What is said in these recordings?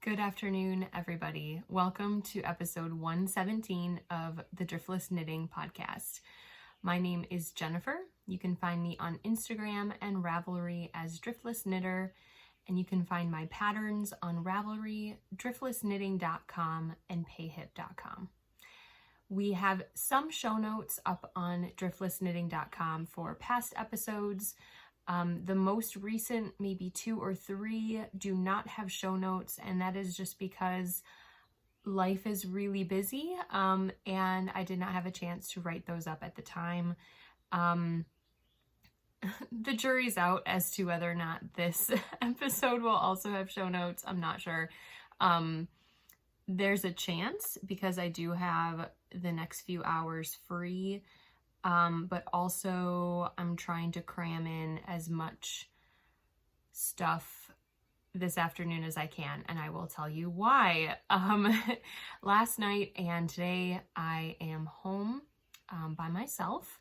Good afternoon, everybody. Welcome to episode 117 of the Driftless Knitting podcast. My name is Jennifer. You can find me on Instagram and Ravelry as Driftless Knitter, and you can find my patterns on Ravelry, driftlessknitting.com, and payhip.com. We have some show notes up on driftlessknitting.com for past episodes. The most recent, maybe 2 or 3, do not have show notes, and that is just because life is really busy, and I did not have a chance to write those up at the time. The jury's out as to whether or not this episode will also have show notes. I'm not sure. There's a chance because I do have the next few hours free. But also I'm trying to cram in as much stuff this afternoon as I can, and I will tell you why. Last night and today I am home by myself.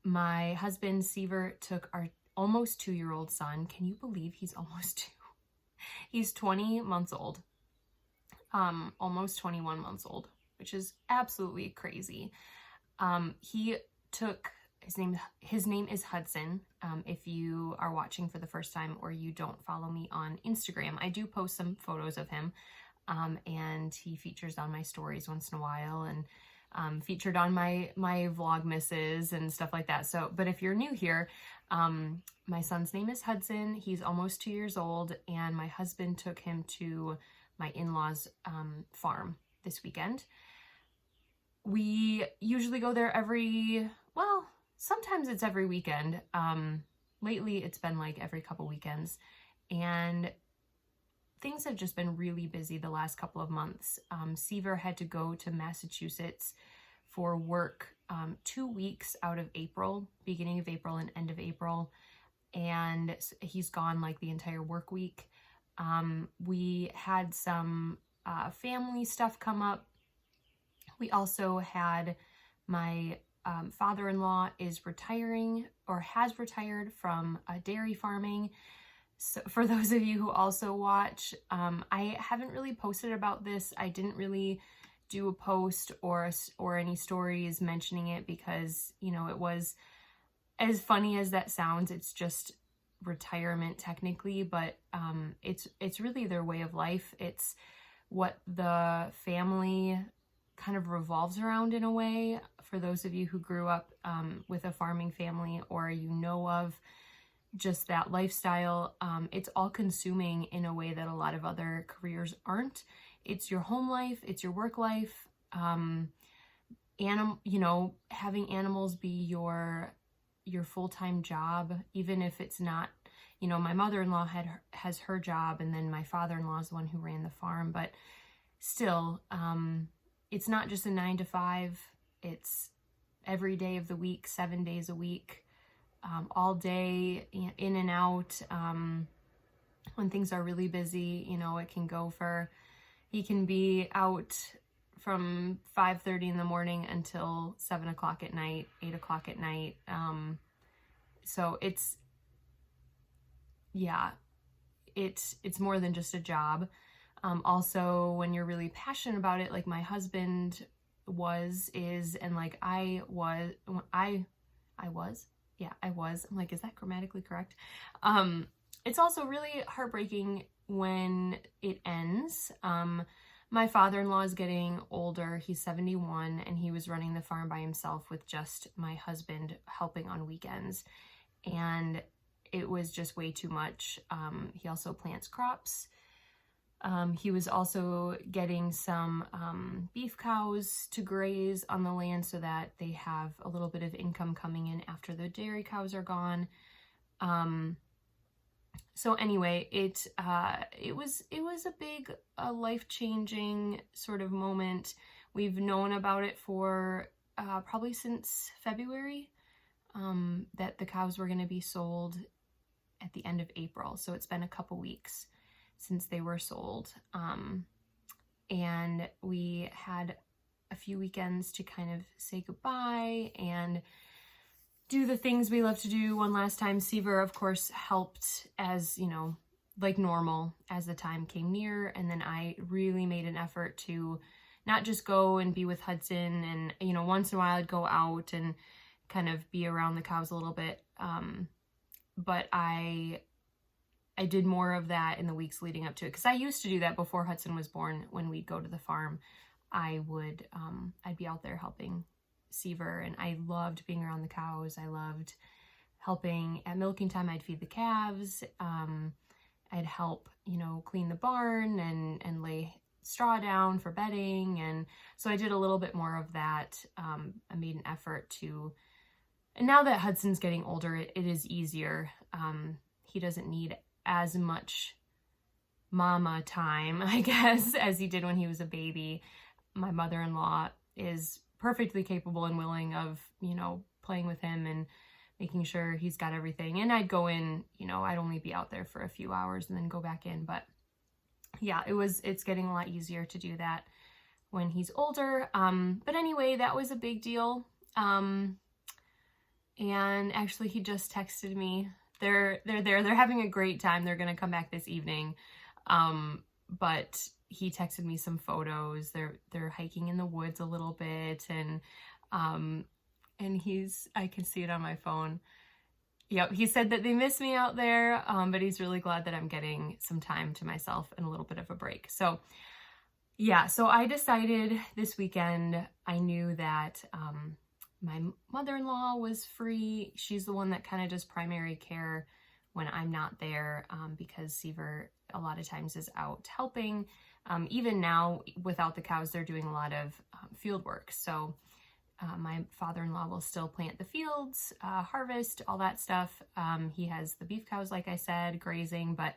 My husband Seaver took our almost 2-year-old son. Can you believe he's almost 2? He's 20 months old, almost 21 months old, which is absolutely crazy. He took his name is Hudson. If you are watching for the first time or you don't follow me on Instagram, I do post some photos of him, and he features on my stories once in a while, and featured on my Vlogmases and stuff like that. So, but if you're new here, my son's name is Hudson. He's almost 2 years old, and my husband took him to my in-laws' farm this weekend. We usually go there sometimes it's every weekend. Lately it's been like every couple weekends, and things have just been really busy the last couple of months. Seaver had to go to Massachusetts for work 2 weeks out of April, beginning of April and end of April, and he's gone like the entire work week. We had some family stuff come up. We also had my father-in-law is retiring or has retired from dairy farming. So for those of you who also watch, I haven't really posted about this. I didn't really do a post or any stories mentioning it because, you know, it was, as funny as that sounds, it's just retirement technically, but it's really their way of life. It's what the family kind of revolves around in a way. For those of you who grew up with a farming family, or you know of just that lifestyle, it's all consuming in a way that a lot of other careers aren't. It's your home life, it's your work life, having animals be your full-time job, even if it's not, you know, my mother-in-law has her job, and then my father-in-law is the one who ran the farm, but still, it's not just a 9 to 5, it's every day of the week, 7 days a week, all day, in and out. When things are really busy, you know, it can go he can be out from 5:30 in the morning until 7 o'clock at night, 8 o'clock at night. So it's more than just a job. Also, when you're really passionate about it, like my husband is, and like I was. I'm like, is that grammatically correct? It's also really heartbreaking when it ends. My father-in-law is getting older. He's 71, and he was running the farm by himself with just my husband helping on weekends. And it was just way too much. He also plants crops. He was also getting some beef cows to graze on the land so that they have a little bit of income coming in after the dairy cows are gone. So anyway, it was a big life-changing sort of moment. We've known about it for probably since February, that the cows were going to be sold at the end of April. So it's been a couple weeks since they were sold. And we had a few weekends to kind of say goodbye and do the things we love to do one last time. Seaver, of course, helped as, you know, like normal as the time came near. And then I really made an effort to not just go and be with Hudson, and, you know, once in a while I'd go out and kind of be around the cows a little bit. But I did more of that in the weeks leading up to it, because I used to do that before Hudson was born. When we'd go to the farm, I'd be out there helping Seaver, and I loved being around the cows. I loved helping at milking time. I'd feed the calves. I'd help, you know, clean the barn and lay straw down for bedding. And so I did a little bit more of that. I made an effort to, and now that Hudson's getting older, it is easier. He doesn't need as much mama time, I guess, as he did when he was a baby. My mother-in-law is perfectly capable and willing of, you know, playing with him and making sure he's got everything. And I'd go in, you know, I'd only be out there for a few hours and then go back in. But yeah, it's getting a lot easier to do that when he's older. But anyway, that was a big deal. And actually he just texted me. They're there. They're having a great time. They're going to come back this evening. But he texted me some photos. They're hiking in the woods a little bit, and I can see it on my phone. Yep, he said that they miss me out there, but he's really glad that I'm getting some time to myself and a little bit of a break. So yeah, so I decided this weekend, I knew that my mother-in-law was free. She's the one that kind of does primary care when I'm not there, because Seaver a lot of times is out helping. Even now, without the cows, they're doing a lot of field work. So my father-in-law will still plant the fields, harvest, all that stuff. He has the beef cows, like I said, grazing, but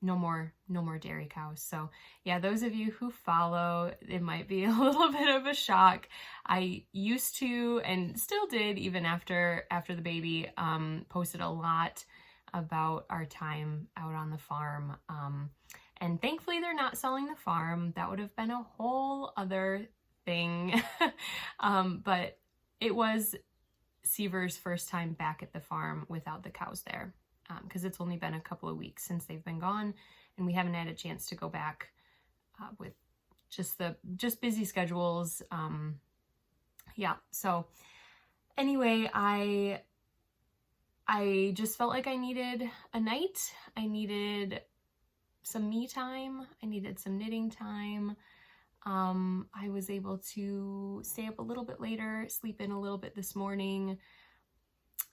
no more dairy cows. So yeah, those of you who follow, it might be a little bit of a shock. I used to, and still did even after the baby, posted a lot about our time out on the farm. And thankfully they're not selling the farm. That would have been a whole other thing. But it was Seaver's first time back at the farm without the cows there, because it's only been a couple of weeks since they've been gone, and we haven't had a chance to go back with just busy schedules. Yeah, so anyway, I just felt like I needed a night. I needed some me time. I needed some knitting time. I was able to stay up a little bit later, sleep in a little bit this morning,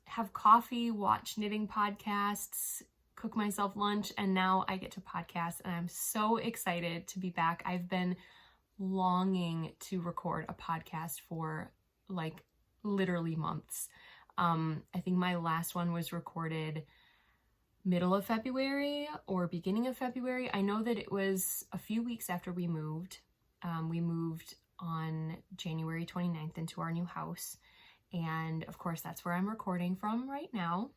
have coffee, watch knitting podcasts, cook myself lunch, and now I get to podcast, and I'm so excited to be back. I've been longing to record a podcast for like literally months. I think my last one was recorded middle of February or beginning of February. I know that it was a few weeks after we moved. We moved on January 29th into our new house. And of course, that's where I'm recording from right now.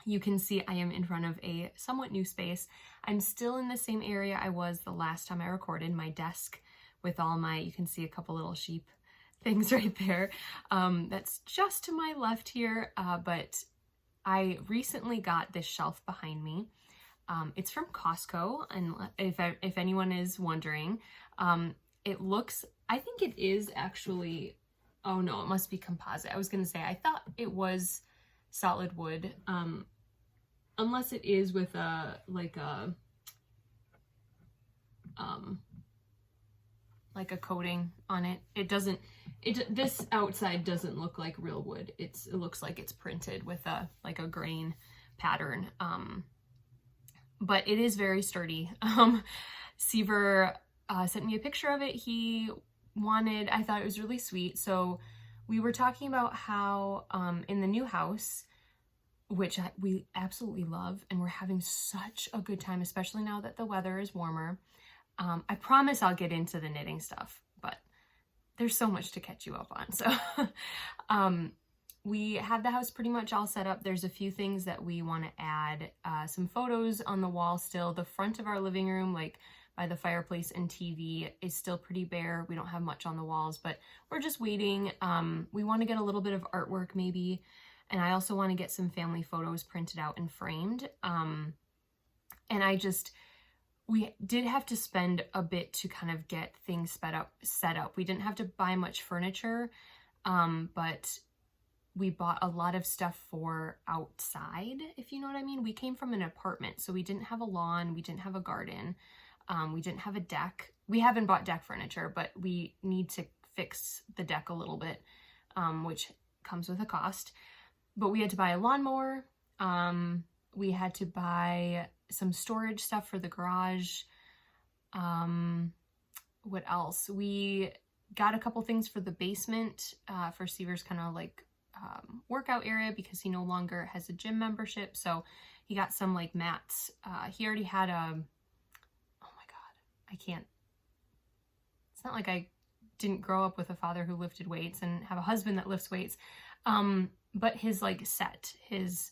You can see I am in front of a somewhat new space. I'm still in the same area I was the last time I recorded, my desk with all my, you can see a couple little sheep things right there. That's just to my left here, but I recently got this shelf behind me. It's from Costco, and if anyone is wondering, it looks, I think it is actually, oh no, it must be composite. I was gonna say, I thought it was solid wood, unless it is with like a coating on it. It doesn't, this outside doesn't look like real wood. It looks like it's printed with like a grain pattern. But it is very sturdy. Seaver sent me a picture of it. He wanted, I thought it was really sweet. So we were talking about how in the new house, which we absolutely love, and we're having such a good time, especially now that the weather is warmer. I promise I'll get into the knitting stuff, but there's so much to catch you up on. So we have the house pretty much all set up. There's a few things that we want to add. Some photos on the wall still. The front of our living room, like by the fireplace and TV, is still pretty bare. We don't have much on the walls, but we're just waiting. We want to get a little bit of artwork maybe. And I also want to get some family photos printed out and framed. And we did have to spend a bit to kind of get things set up. We didn't have to buy much furniture, but we bought a lot of stuff for outside, if you know what I mean. We came from an apartment, so we didn't have a lawn, we didn't have a garden, we didn't have a deck. We haven't bought deck furniture, but we need to fix the deck a little bit, which comes with a cost. But we had to buy a lawnmower. We had to buy some storage stuff for the garage. What else? We got a couple things for the basement, for Seaver's kind of like workout area, because he no longer has a gym membership. So he got some like mats. He already had oh my God, I can't. It's not like I didn't grow up with a father who lifted weights and have a husband that lifts weights. But his like set, his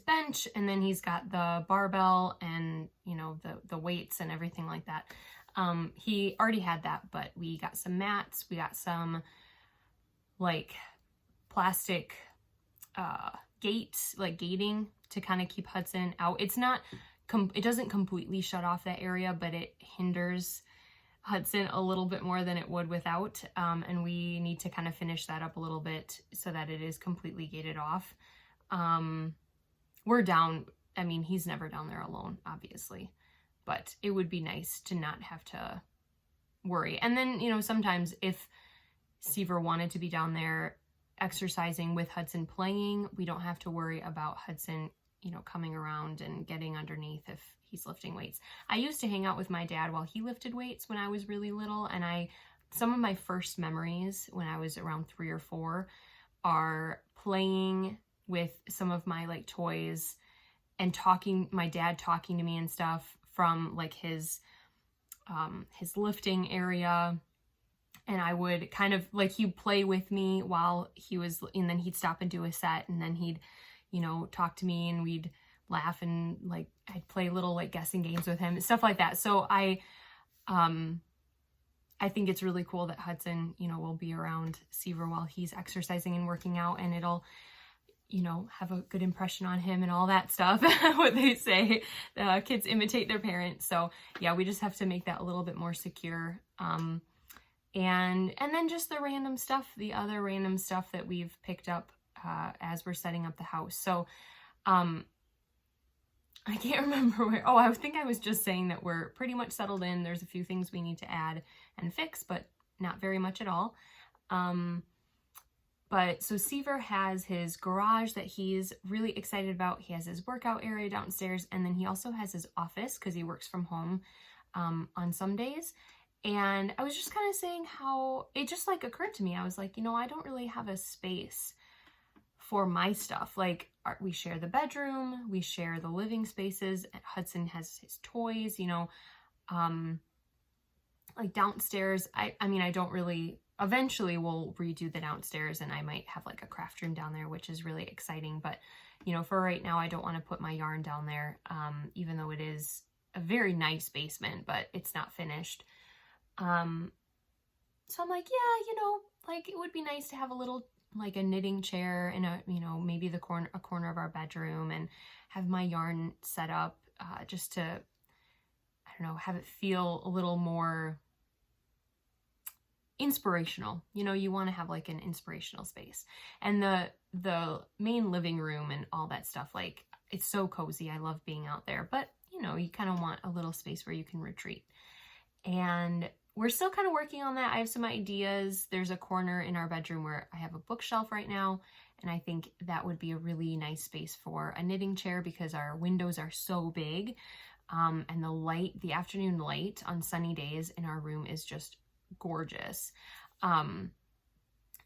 bench, and then he's got the barbell and, you know, the weights and everything like that. He already had that, but we got some mats. We got some like plastic gates, like gating to kind of keep Hudson out. It's not, it doesn't completely shut off that area, but it hinders Hudson a little bit more than it would without. And we need to kind of finish that up a little bit so that it is completely gated off. We're down, I mean, he's never down there alone, obviously, but it would be nice to not have to worry. And then, you know, sometimes if Seaver wanted to be down there exercising with Hudson playing, we don't have to worry about Hudson, you know, coming around and getting underneath if he's lifting weights. I used to hang out with my dad while he lifted weights when I was really little, and some of my first memories when I was around 3 or 4 are playing with some of my like toys and my dad talking to me and stuff from like his lifting area. And I would kind of like, he'd play with me while he was, and then he'd stop and do a set, and then he'd, you know, talk to me, and we'd laugh, and like I'd play little like guessing games with him, stuff like that. So I think it's really cool that Hudson, you know, will be around Seaver while he's exercising and working out, and it'll, you know, have a good impression on him and all that stuff. What they say, kids imitate their parents. So yeah, we just have to make that a little bit more secure. And then just the random stuff, the other random stuff that we've picked up as we're setting up the house. So I can't remember where, I think I was just saying that we're pretty much settled in. There's a few things we need to add and fix, but not very much at all. But so Seaver has his garage that he's really excited about. He has his workout area downstairs, and then he also has his office because he works from home on some days. And I was just kind of saying how it just like occurred to me. I was like, you know, I don't really have a space for my stuff. Like we share the bedroom, we share the living spaces. Hudson has his toys, you know, like downstairs. I mean, I don't really, eventually we'll redo the downstairs, and I might have like a craft room down there, which is really exciting. But, you know, for right now, I don't want to put my yarn down there, even though it is a very nice basement, but it's not finished. So I'm like, yeah, you know, like it would be nice to have a little, like a knitting chair in a, you know, maybe a corner of our bedroom, and have my yarn set up, just to, I don't know, have it feel a little more inspirational. You know, you want to have like an inspirational space. And the main living room and all that stuff, like it's so cozy. I love being out there, but you know, you kind of want a little space where you can retreat. And we're still kind of working on that. I have some ideas. There's a corner in our bedroom where I have a bookshelf right now, and I think that would be a really nice space for a knitting chair because our windows are so big, and the afternoon light on sunny days in our room is just gorgeous.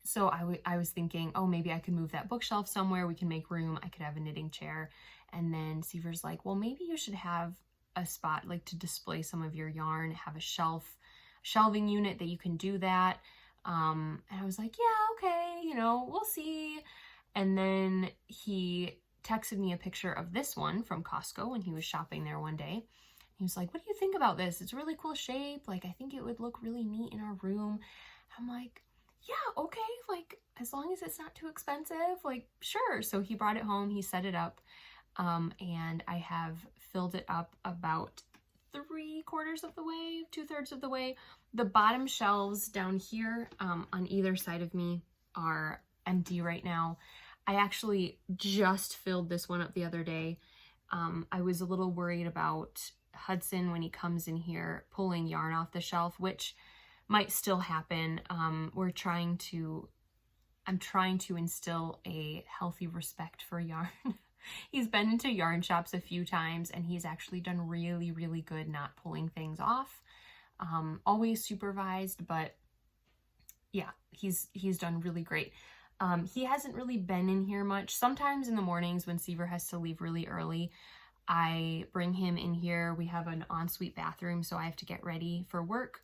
So I was thinking, oh, maybe I could move that bookshelf somewhere. We can make room. I could have a knitting chair. And then Seaver's like, well, maybe you should have a spot like to display some of your yarn, have a shelving unit that you can do that. And I was like, yeah, okay, you know, we'll see. And then he texted me a picture of this one from Costco when he was shopping there one day. He was like, what do you think about this? It's a really cool shape. Like, I think it would look really neat in our room. I'm like, yeah, okay. Like, as long as it's not too expensive, like, sure. So he brought it home. He set it up. and I have filled it up about 3/4 of the way, 2/3 of the way. The bottom shelves down here on either side of me are empty right now. I actually just filled this one up the other day. I was a little worried about Hudson when he comes in here pulling yarn off the shelf, which might still happen. I'm trying to instill a healthy respect for yarn. He's been into yarn shops a few times and he's actually done really, really good not pulling things off. Always supervised, but yeah, he's done really great. He hasn't really been in here much. Sometimes in the mornings when Seaver has to leave really early, I bring him in here. We have an ensuite bathroom, so I have to get ready for work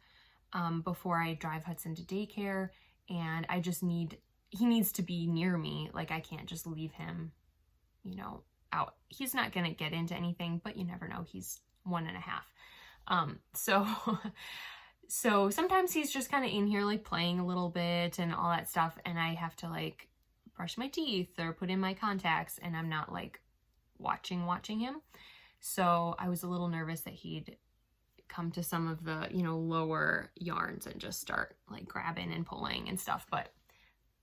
before I drive Hudson to daycare, and he needs to be near me. Like, I can't just leave him, you know, out. He's not gonna get into anything, but you never know. He's 1.5. So sometimes he's just kind of in here like playing a little bit and all that stuff, and I have to like brush my teeth or put in my contacts, and I'm not like watching him. So I was a little nervous that he'd come to some of the, you know, lower yarns and just start like grabbing and pulling and stuff, but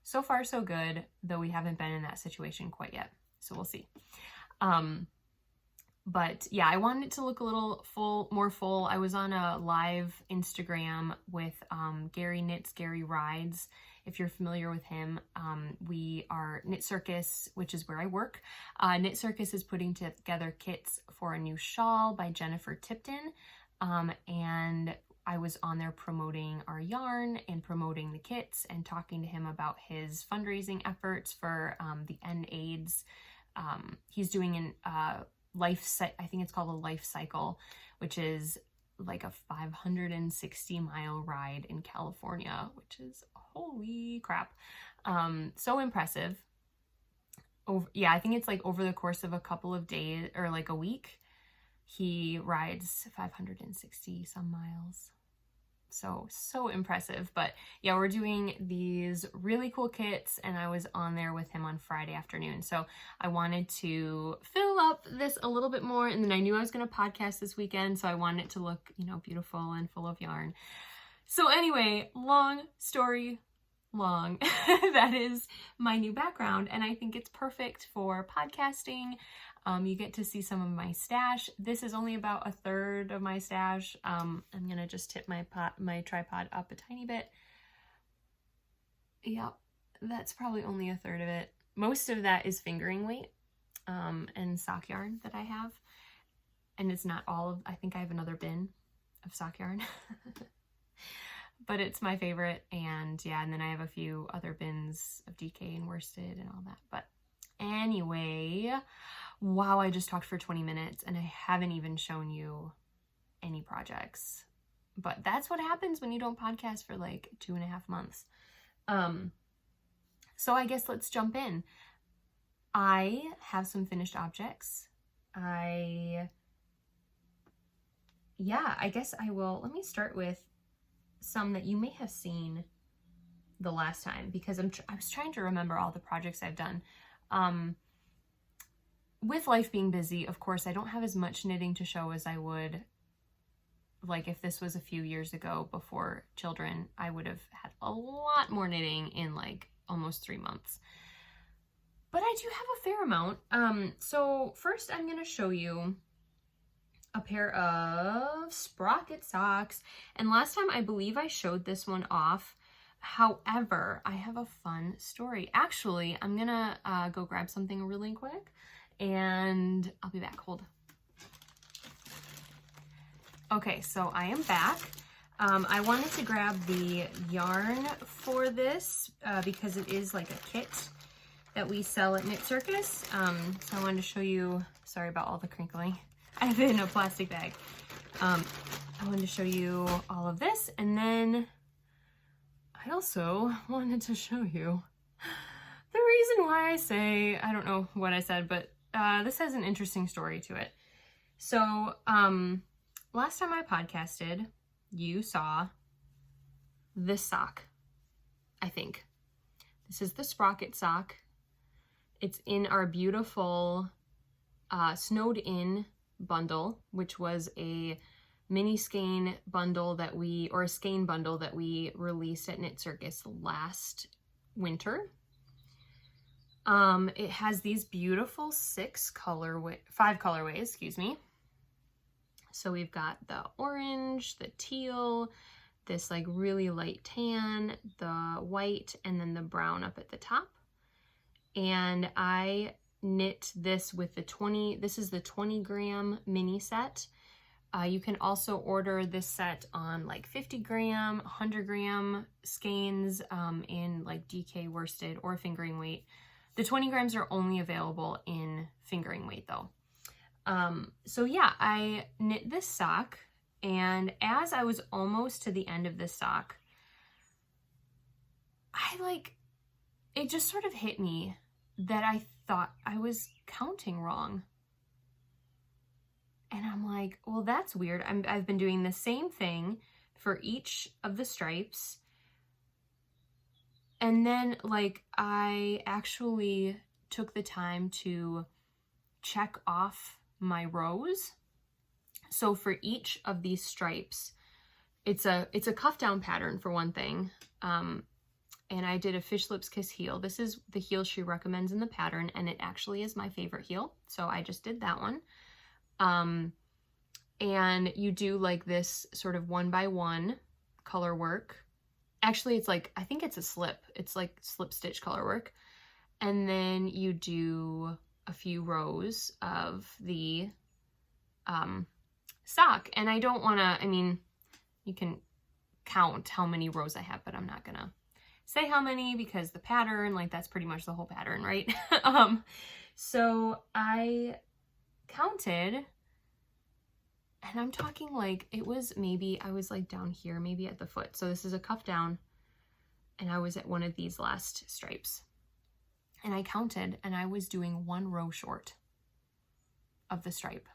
so far so good, though we haven't been in that situation quite yet, so we'll see. But yeah, I wanted it to look a little more full. I was on a live Instagram with Gary Knits, Gary Rides. If you're familiar with him, we are Knitcircus, which is where I work. Knitcircus is putting together kits for a new shawl by Jennifer Tipton. And I was on there promoting our yarn and promoting the kits and talking to him about his fundraising efforts for the End AIDS. He's doing I think it's called a life cycle, which is like a 560-mile ride in California, which is holy crap. So impressive. I think it's like over the course of a couple of days or like a week, he rides 560 some miles. So impressive. But yeah, we're doing these really cool kits, and I was on there with him on Friday afternoon. So I wanted to fill up this a little bit more, and then I knew I was going to podcast this weekend, so I wanted it to look, you know, beautiful and full of yarn. So anyway, long story long, that is my new background, and I think it's perfect for podcasting. You get to see some of my stash. This is only about 1/3 of my stash. I'm gonna just tip my tripod up a tiny bit. Yep, that's probably only 1/3 of it. Most of that is fingering weight and sock yarn that I have, and it's not all of. I think I have another bin of sock yarn, but it's my favorite. And yeah, and then I have a few other bins of DK and worsted and all that. But anyway. Wow, I just talked for 20 minutes and I haven't even shown you any projects. But that's what happens when you don't podcast for like 2.5 months. So I guess let's jump in. I have some finished objects. I guess I will. Let me start with some that you may have seen the last time, because I was trying to remember all the projects I've done. With life being busy, of course, I don't have as much knitting to show as I would, like if this was a few years ago before children. I would have had a lot more knitting in like almost 3 months. But I do have a fair amount. So first I'm going to show you a pair of sprocket socks. And last time I believe I showed this one off. However, I have a fun story. Actually, I'm going to go grab something really quick. And I'll be back. Hold. Okay, so I am back. I wanted to grab the yarn for this because it is like a kit that we sell at Knitcircus. So I wanted to show you, sorry about all the crinkling. I have it in a plastic bag. I wanted to show you all of this, and then I also wanted to show you the reason why I say, I don't know what I said, but this has an interesting story to it. So, last time I podcasted, you saw this sock, I think. This is the sprocket sock. It's in our beautiful snowed in bundle, which was a mini skein bundle that or a skein bundle that we released at Knitcircus last winter. It has these beautiful 5 colorways, excuse me. So we've got the orange, the teal, this like really light tan, the white, and then the brown up at the top. And I knit this with this is the 20 gram mini set. You can also order this set on like 50 gram, 100 gram skeins in like DK worsted or fingering weight. The 20 grams are only available in fingering weight though. So yeah, I knit this sock, and as I was almost to the end of this sock, it just sort of hit me that I thought I was counting wrong. And I'm like, well, that's weird. I've been doing the same thing for each of the stripes. And then like I actually took the time to check off my rows. So for each of these stripes, it's a cuff down pattern for one thing. And I did a fish lips kiss heel. This is the heel she recommends in the pattern, and it actually is my favorite heel. So I just did that one. And you do like this sort of 1 by 1 color work. Actually, it's like, I think it's a slip. It's like slip stitch color work. And then you do a few rows of the sock. And I don't want to, I mean, you can count how many rows I have, but I'm not going to say how many because the pattern, like that's pretty much the whole pattern, right? So I counted, and I'm talking like it was maybe, I was like down here, maybe at the foot. So this is a cuff down, and I was at one of these last stripes. And I counted, and I was doing 1 row short of the stripe.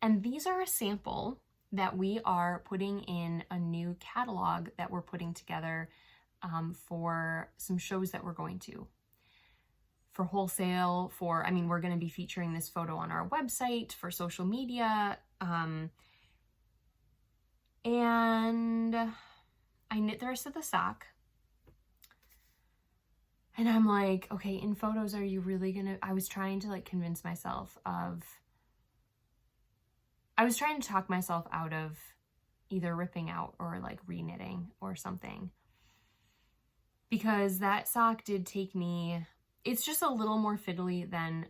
And these are a sample that we are putting in a new catalog that we're putting together for some shows that we're going to. For wholesale, I mean, we're going to be featuring this photo on our website, for social media. And I knit the rest of the sock. And I'm like, okay, in photos, are you really gonna, I was trying to like convince myself of, I was trying to talk myself out of either ripping out or like re-knitting or something. Because that sock did take me, it's just a little more fiddly than,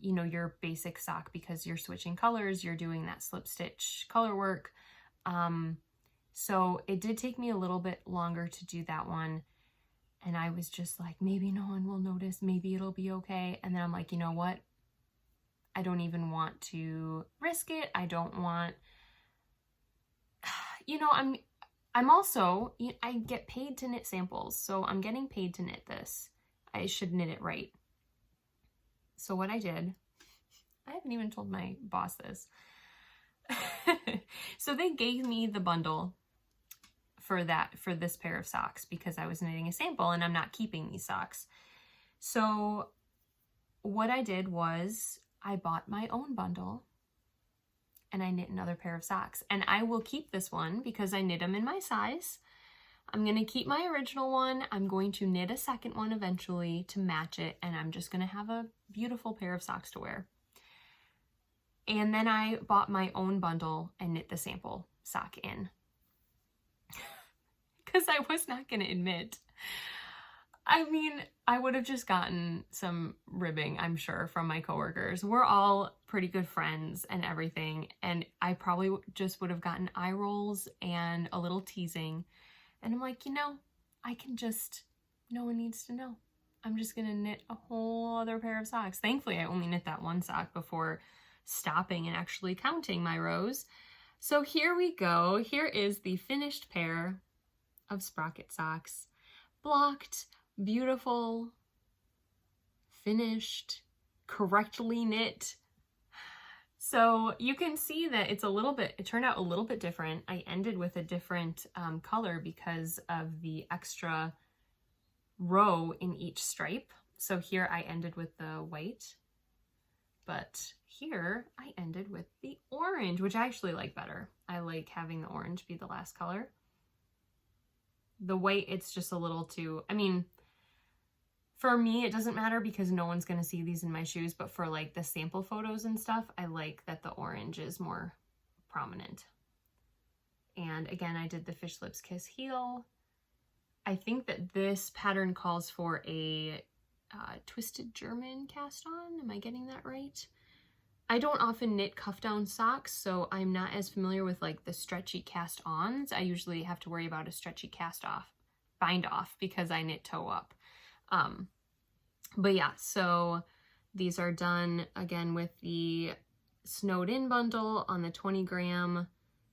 you know, your basic sock, because you're switching colors, you're doing that slip stitch color work. So it did take me a little bit longer to do that one. And I was just like, maybe no one will notice, maybe it'll be okay. And then I'm like, you know what? I don't even want to risk it. I don't want, you know, I'm also, I get paid to knit samples. So I'm getting paid to knit this. I should knit it right. So what I did, I haven't even told my boss this. So they gave me the bundle for this pair of socks because I was knitting a sample and I'm not keeping these socks. So what I did was I bought my own bundle and I knit another pair of socks, and I will keep this one because I knit them in my size. I'm going to keep my original one. I'm going to knit a second one eventually to match it, and I'm just going to have a beautiful pair of socks to wear. And then I bought my own bundle and knit the sample sock in. Because I was not going to admit. I mean, I would have just gotten some ribbing, I'm sure, from my coworkers. We're all pretty good friends and everything, and I probably just would have gotten eye rolls and a little teasing. And I'm like, you know, I can just, no one needs to know. I'm just going to knit a whole other pair of socks. Thankfully, I only knit that one sock before stopping and actually counting my rows. So here we go. Here is the finished pair of sprocket socks. Blocked, beautiful, finished, correctly knit. So you can see that it's a little bit, it turned out a little bit different. I ended with a different color because of the extra row in each stripe. So here I ended with the white, but here I ended with the orange, which I actually like better. I like having the orange be the last color. The white, it's just a little too, I mean, for me, it doesn't matter because no one's going to see these in my shoes, but for like the sample photos and stuff, I like that the orange is more prominent. And again, I did the Fish Lips Kiss heel. I think that this pattern calls for a twisted German cast on. Am I getting that right? I don't often knit cuff down socks, so I'm not as familiar with like the stretchy cast ons. I usually have to worry about a stretchy cast off, bind off, because I knit toe up. But yeah, so these are done again with the snowed in bundle on the 20 gram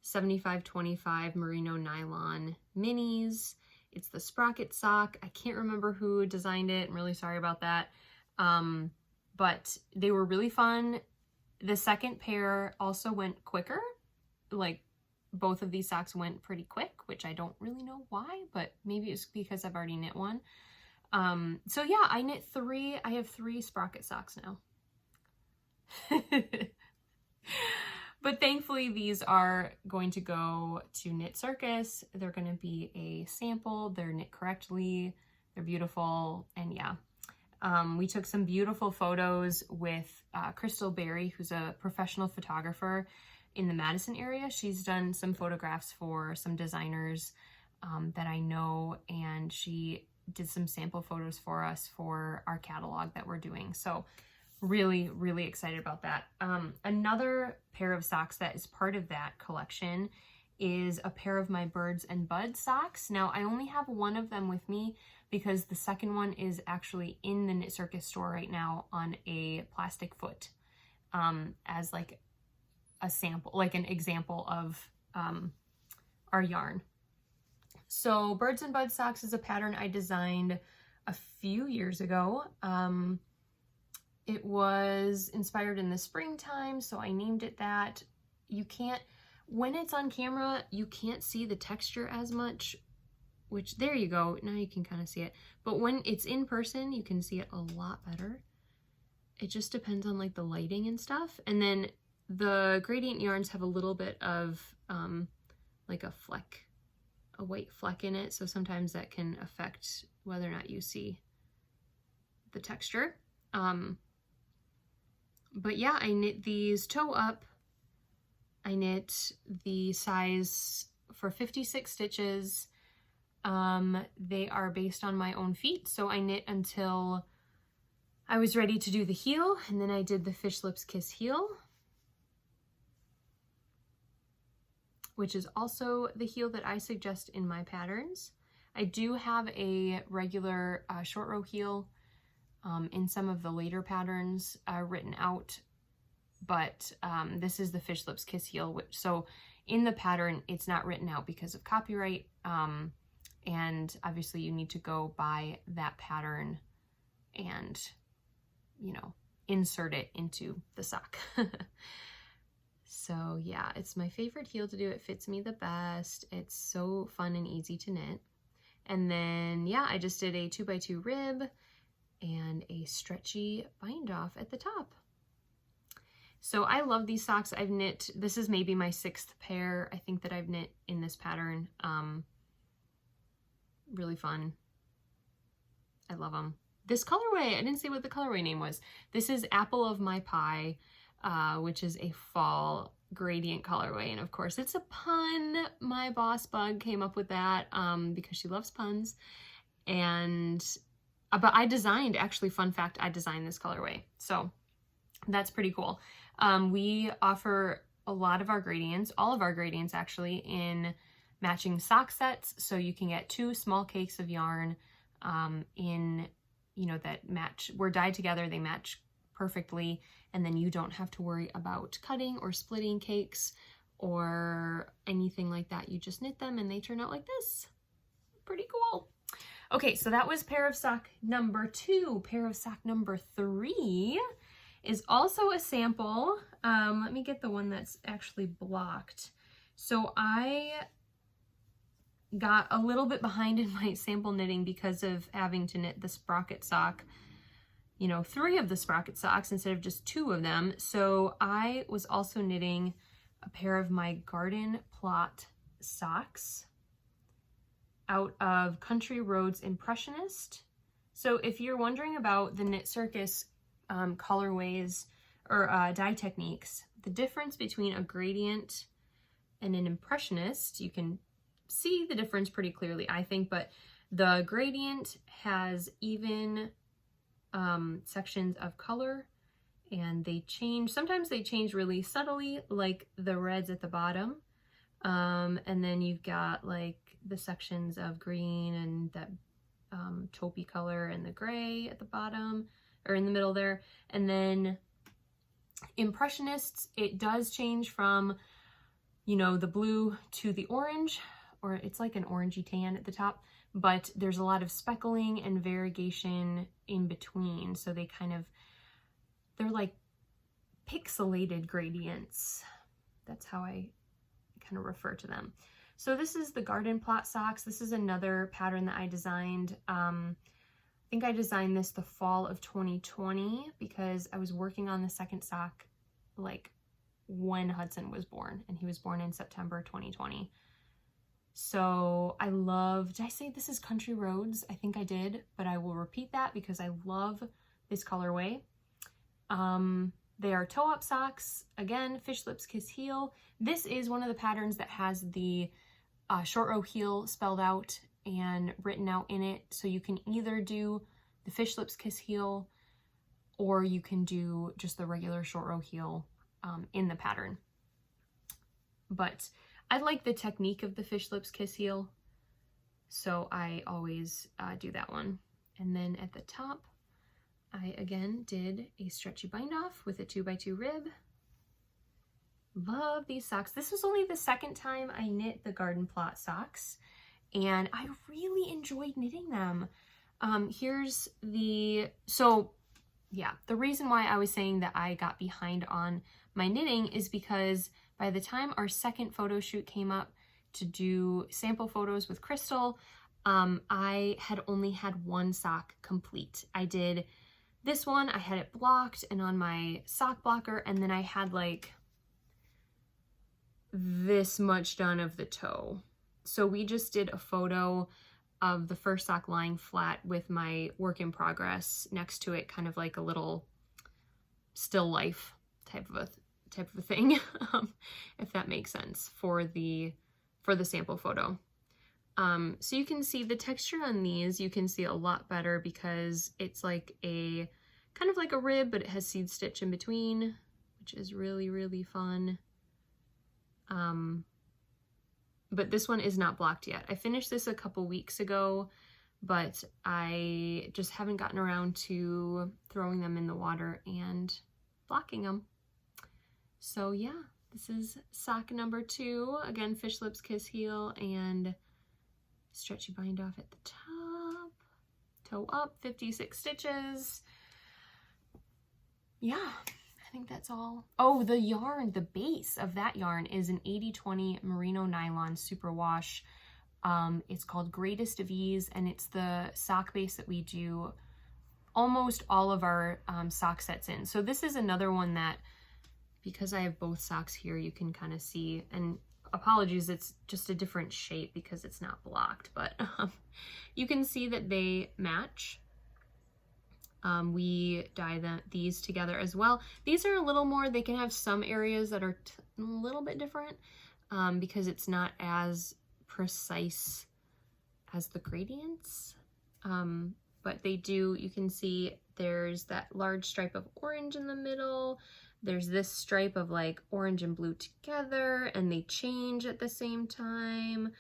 75/25 merino nylon minis. It's the sprocket sock. I can't remember who designed it. I'm really sorry about that. But they were really fun. The second pair also went quicker. Like both of these socks went pretty quick, which I don't really know why, but maybe it's because I've already knit one. So yeah, I knit three. I have 3 sprocket socks now. But thankfully these are going to go to Knitcircus. They're going to be a sample. They're knit correctly. They're beautiful. And yeah, we took some beautiful photos with Crystal Berry, who's a professional photographer in the Madison area. She's done some photographs for some designers that I know, and she did some sample photos for us for our catalog that we're doing. So really, really excited about that. Another pair of socks that is part of that collection is a pair of my Birds and Buds socks. Now, I only have one of them with me because the second one is actually in the Knitcircus store right now on a plastic foot as like a sample, like an example of our yarn. So Birds and Buds socks is a pattern I designed a few years ago. It was inspired in the springtime, so I named it that. You can't, when it's on camera, you can't see the texture as much, which there you go. Now you can kind of see it. But when it's in person, you can see it a lot better. It just depends on like the lighting and stuff. And then the gradient yarns have a little bit of like a fleck, a white fleck in it. So sometimes that can affect whether or not you see the texture. But yeah, I knit these toe up. I knit the size for 56 stitches. They are based on my own feet. So I knit until I was ready to do the heel, and then I did the Fish Lips Kiss heel, which is also the heel that I suggest in my patterns. I do have a regular short row heel in some of the later patterns written out, but this is the Fish Lips Kiss heel, so in the pattern it's not written out because of copyright, and obviously you need to go by that pattern and, you know, insert it into the sock. So yeah, it's my favorite heel to do. It fits me the best. It's so fun and easy to knit. And then yeah, I just did a 2x2 rib and a stretchy bind off at the top. So I love these socks. I've knit, this is maybe my 6th pair I think that I've knit in this pattern. Really fun. I love them. This colorway, I didn't say what the colorway name was. This is Apple of My Pie, which is a fall gradient colorway. And of course it's a pun. My boss Bug came up with that because she loves puns. And but I designed, actually, fun fact, I designed this colorway. So that's pretty cool. We offer a lot of our gradients, all of our gradients actually, in matching sock sets. So you can get 2 small cakes of yarn in, you know, that match, we're dyed together, they match perfectly, and then you don't have to worry about cutting or splitting cakes or anything like that. You just knit them and they turn out like this. Pretty cool. Okay, so that was pair of sock number 2. Pair of sock number 3 is also a sample. Let me get the one that's actually blocked. So I got a little bit behind in my sample knitting because of having to knit the sprocket sock you know, 3 of the sprocket socks instead of just 2 of them. So I was also knitting a pair of my garden plot socks out of Country Roads Impressionist. So if you're wondering about the Knitcircus colorways or dye techniques, the difference between a gradient and an impressionist, you can see the difference pretty clearly, I think, but the gradient has even sections of color, and they change. Sometimes they change really subtly, like the reds at the bottom, and then you've got like the sections of green and that taupey color and the gray at the bottom or in the middle there. And then impressionists, it does change from, you know, the blue to the orange, or it's like an orangey tan at the top, but there's a lot of speckling and variegation in between. So they kind of, they're like pixelated gradients. That's how I kind of refer to them. So this is the garden plot socks. This is another pattern that I designed. I think I designed this the fall of 2020 because I was working on the second sock like when Hudson was born, and he was born in September 2020. So I love, did I say this is Country Roads? I think I did, but I will repeat that because I love this colorway. They are toe-up socks. Again, Fish Lips Kiss Heel. This is one of the patterns that has the short row heel spelled out and written out in it. So you can either do the Fish Lips Kiss Heel, or you can do just the regular short row heel in the pattern. But I like the technique of the Fish Lips Kiss Heel, so I always do that one. And then at the top, I again did a stretchy bind off with a 2x2 rib. Love these socks. This was only the second time I knit the garden plot socks, and I really enjoyed knitting them. Here's the, so yeah, the reason why I was saying that I got behind on my knitting is because by the time our second photo shoot came up to do sample photos with Crystal, I had only had 1 sock complete. I did this one, I had it blocked and on my sock blocker, and then I had like this much done of the toe. So we just did a photo of the first sock lying flat with my work in progress next to it, kind of like a little still life type of a thing, if that makes sense, for the sample photo. So you can see the texture on these, you can see a lot better because it's like a kind of like a rib, but it has seed stitch in between, which is really, really fun. But this one is not blocked yet. I finished this a couple weeks ago, but I just haven't gotten around to throwing them in the water and blocking them. So yeah, this is sock number 2. Again, Fish Lips Kiss Heel and stretchy bind off at the top. Toe up, 56 stitches. Yeah, I think that's all. Oh, the yarn, the base of that yarn is an 80/20 merino nylon superwash. It's called Greatest of Ease, and it's the sock base that we do almost all of our sock sets in. So this is another one that, because I have both socks here, you can kind of see, and apologies, it's just a different shape because it's not blocked, but you can see that they match. We dye these together as well. These are a little more, they can have some areas that are a little bit different because it's not as precise as the gradients. But they do, you can see there's that large stripe of orange in the middle. There's this stripe of like orange and blue together, and they change at the same time.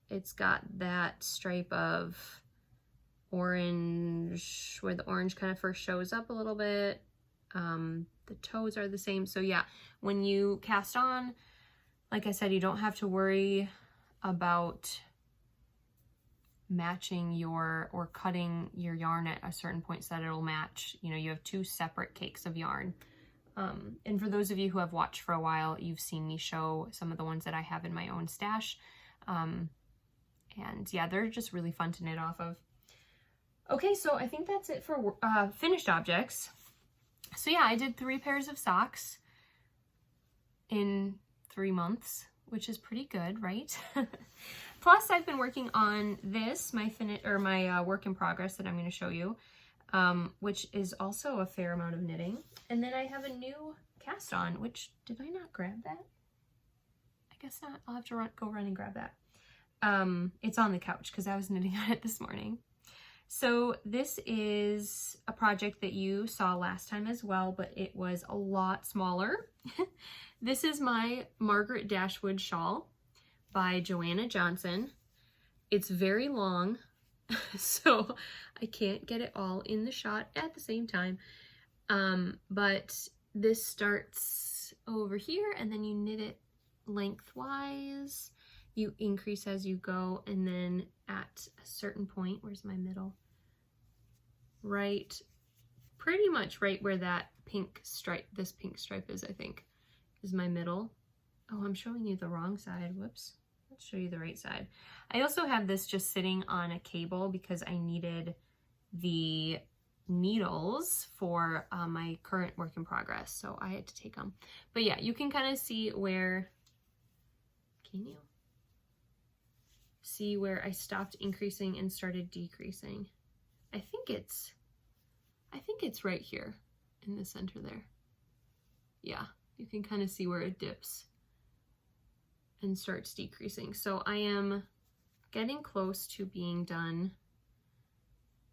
It's got that stripe of orange where the orange kind of first shows up a little bit. The toes are the same. So yeah, when you cast on, like I said, you don't have to worry about matching your, or cutting your yarn at a certain point so that it'll match. You know, you have 2 separate cakes of yarn. And for those of you who have watched for a while, you've seen me show some of the ones that I have in my own stash. And yeah, they're just really fun to knit off of. Okay, so I think that's it for finished objects. So yeah, I did 3 pairs of socks in 3 months, which is pretty good, right? Plus, I've been working on this, my work in progress that I'm going to show you, which is also a fair amount of knitting. And then I have a new cast on, which, did I not grab that? I guess not. I'll have to go run and grab that. It's on the couch because I was knitting on it this morning. So this is a project that you saw last time as well, but it was a lot smaller. This is my Margaret Dashwood shawl by Joanna Johnson. It's very long, so I can't get it all in the shot at the same time. But this starts over here, and then you knit it lengthwise. You increase as you go, and then at a certain point, where's my middle? Right, pretty much right where that pink stripe, this pink stripe is, I think, is my middle. Oh, I'm showing you the wrong side. Whoops. Let's show you the right side. I also have this just sitting on a cable because I needed the needles for my current work in progress, so I had to take them. But yeah, you can kind of see where, can you see where I stopped increasing and started decreasing? I think it's right here in the center there. Yeah, you can kind of see where it dips and starts decreasing. So I am getting close to being done.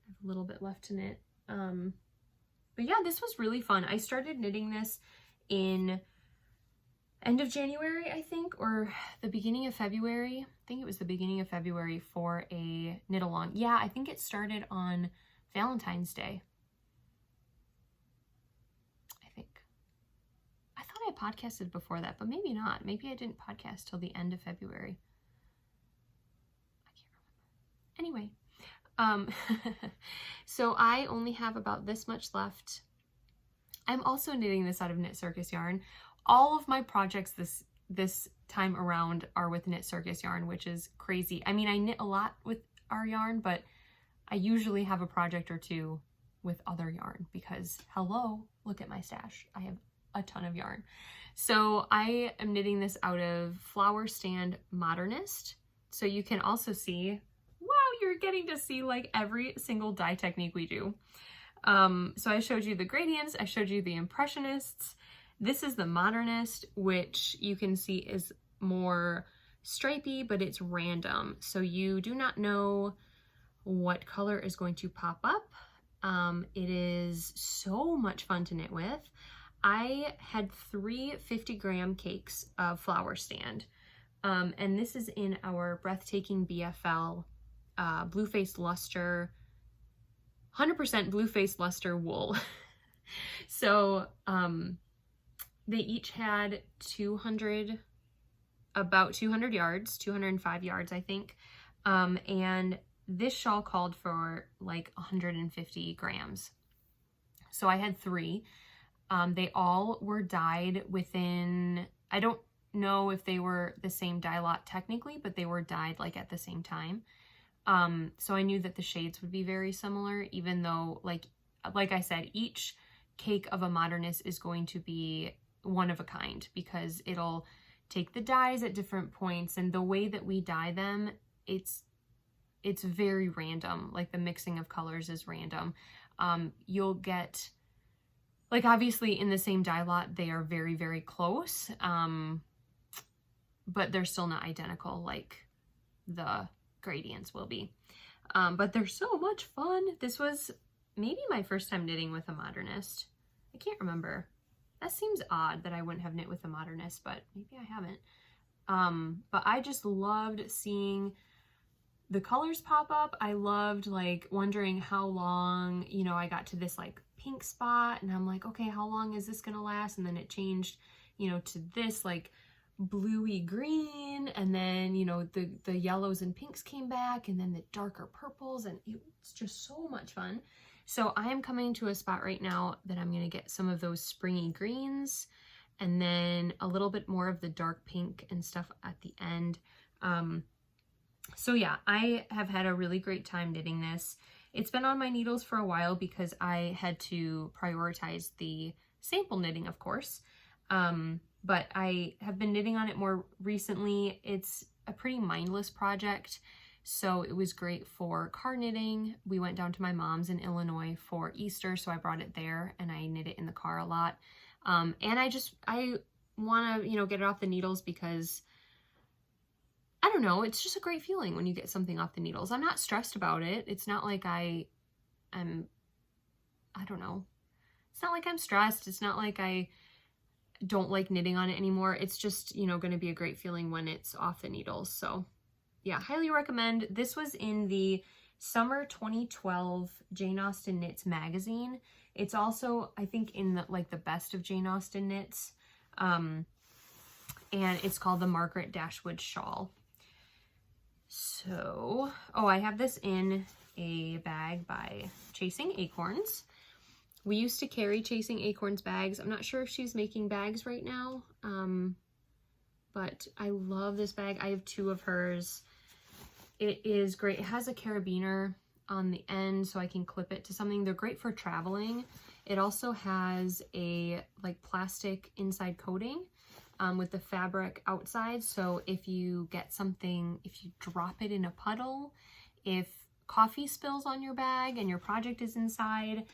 I have a little bit left to knit. But yeah, this was really fun. I started knitting this in end of January, I think, or the beginning of February. I think it was the beginning of February for a knit along. Yeah, I think it started on Valentine's Day. I think. I thought I podcasted before that, but maybe not. Maybe I didn't podcast till the end of February. I can't remember. Anyway, so I only have about this much left. I'm also knitting this out of Knitcircus yarn. All of my projects this time around are with Knitcircus yarn, which is crazy. I mean, I knit a lot with our yarn, but I usually have a project or two with other yarn because, hello, look at my stash. I have a ton of yarn. So I am knitting this out of Flower Stand Modernist. So you can also see, wow, you're getting to see like every single dye technique we do. So I showed you the gradients, I showed you the impressionists. This is the modernist, which you can see is more stripy, but it's random. So you do not know what color is going to pop up. It is so much fun to knit with. I had 3 50-gram cakes of Flower Stand. And this is in our Breathtaking BFL Blue Faced Luster, 100% Blue Faced Luster wool. So they each had about 200 yards, 205 yards, I think. And this shawl called for like 150 grams. So I had 3. They all were dyed within, I don't know if they were the same dye lot technically, but they were dyed like at the same time. So I knew that the shades would be very similar, even though like I said, each cake of a modernist is going to be one of a kind because it'll take the dyes at different points, and the way that we dye them, it's very random. Like the mixing of colors is random. You'll get, like obviously in the same dye lot, they are very, very close, but they're still not identical like the gradients will be. But they're so much fun. This was maybe my first time knitting with a modernist. I can't remember. That seems odd that I wouldn't have knit with a modernist, but maybe I haven't. But I just loved seeing the colors pop up. I loved like wondering how long, you know, I got to this like pink spot and I'm like, okay, how long is this gonna last? And then it changed, you know, to this like bluey green, and then, you know, the yellows and pinks came back, and then the darker purples, and it's just so much fun. So I am coming to a spot right now that I'm gonna get some of those springy greens and then a little bit more of the dark pink and stuff at the end. So yeah, I have had a really great time knitting this. It's been on my needles for a while because I had to prioritize the sample knitting, of course. But I have been knitting on it more recently. It's a pretty mindless project, so it was great for car knitting. We went down to my mom's in Illinois for Easter, so I brought it there and I knit it in the car a lot. And I want to, you know, get it off the needles because I don't know, it's just a great feeling when you get something off the needles. I'm not stressed about it. It's not like I don't know. It's not like I'm stressed. It's not like I don't like knitting on it anymore. It's just, you know, going to be a great feeling when it's off the needles. So yeah, highly recommend. This was in the summer 2012 Jane Austen Knits magazine. It's also, I think, in the like the best of Jane Austen knits. And it's called the Margaret Dashwood Shawl. So, oh, I have this in a bag by Chasing Acorns. We used to carry Chasing Acorns bags. I'm not sure if she's making bags right now, but I love this bag. I have 2 of hers. It is great. It has a carabiner on the end so I can clip it to something. They're great for traveling. It also has a like plastic inside coating with the fabric outside. So if you get something, if you drop it in a puddle, if coffee spills on your bag and your project is inside,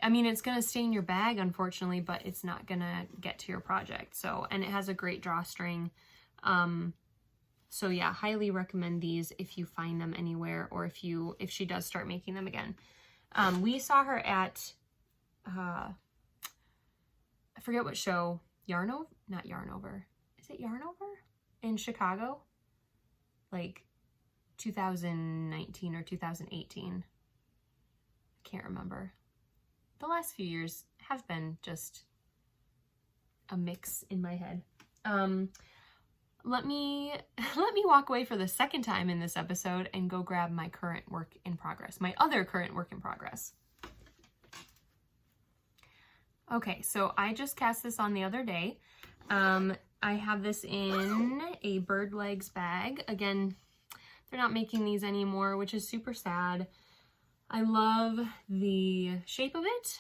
I mean, it's going to stain your bag, unfortunately, but it's not going to get to your project. So, and it has a great drawstring. So yeah, highly recommend these if you find them anywhere, or if she does start making them again. We saw her at, I forget what show, not Yarnover. Is it Yarnover? In Chicago? Like 2019 or 2018. I can't remember. The last few years have been just a mix in my head. Let me walk away for the second time in this episode and go grab my current work in progress, my other current work in progress. Okay, so I just cast this on the other day. I have this in a bird legs bag. Again, they're not making these anymore, which is super sad. I love the shape of it.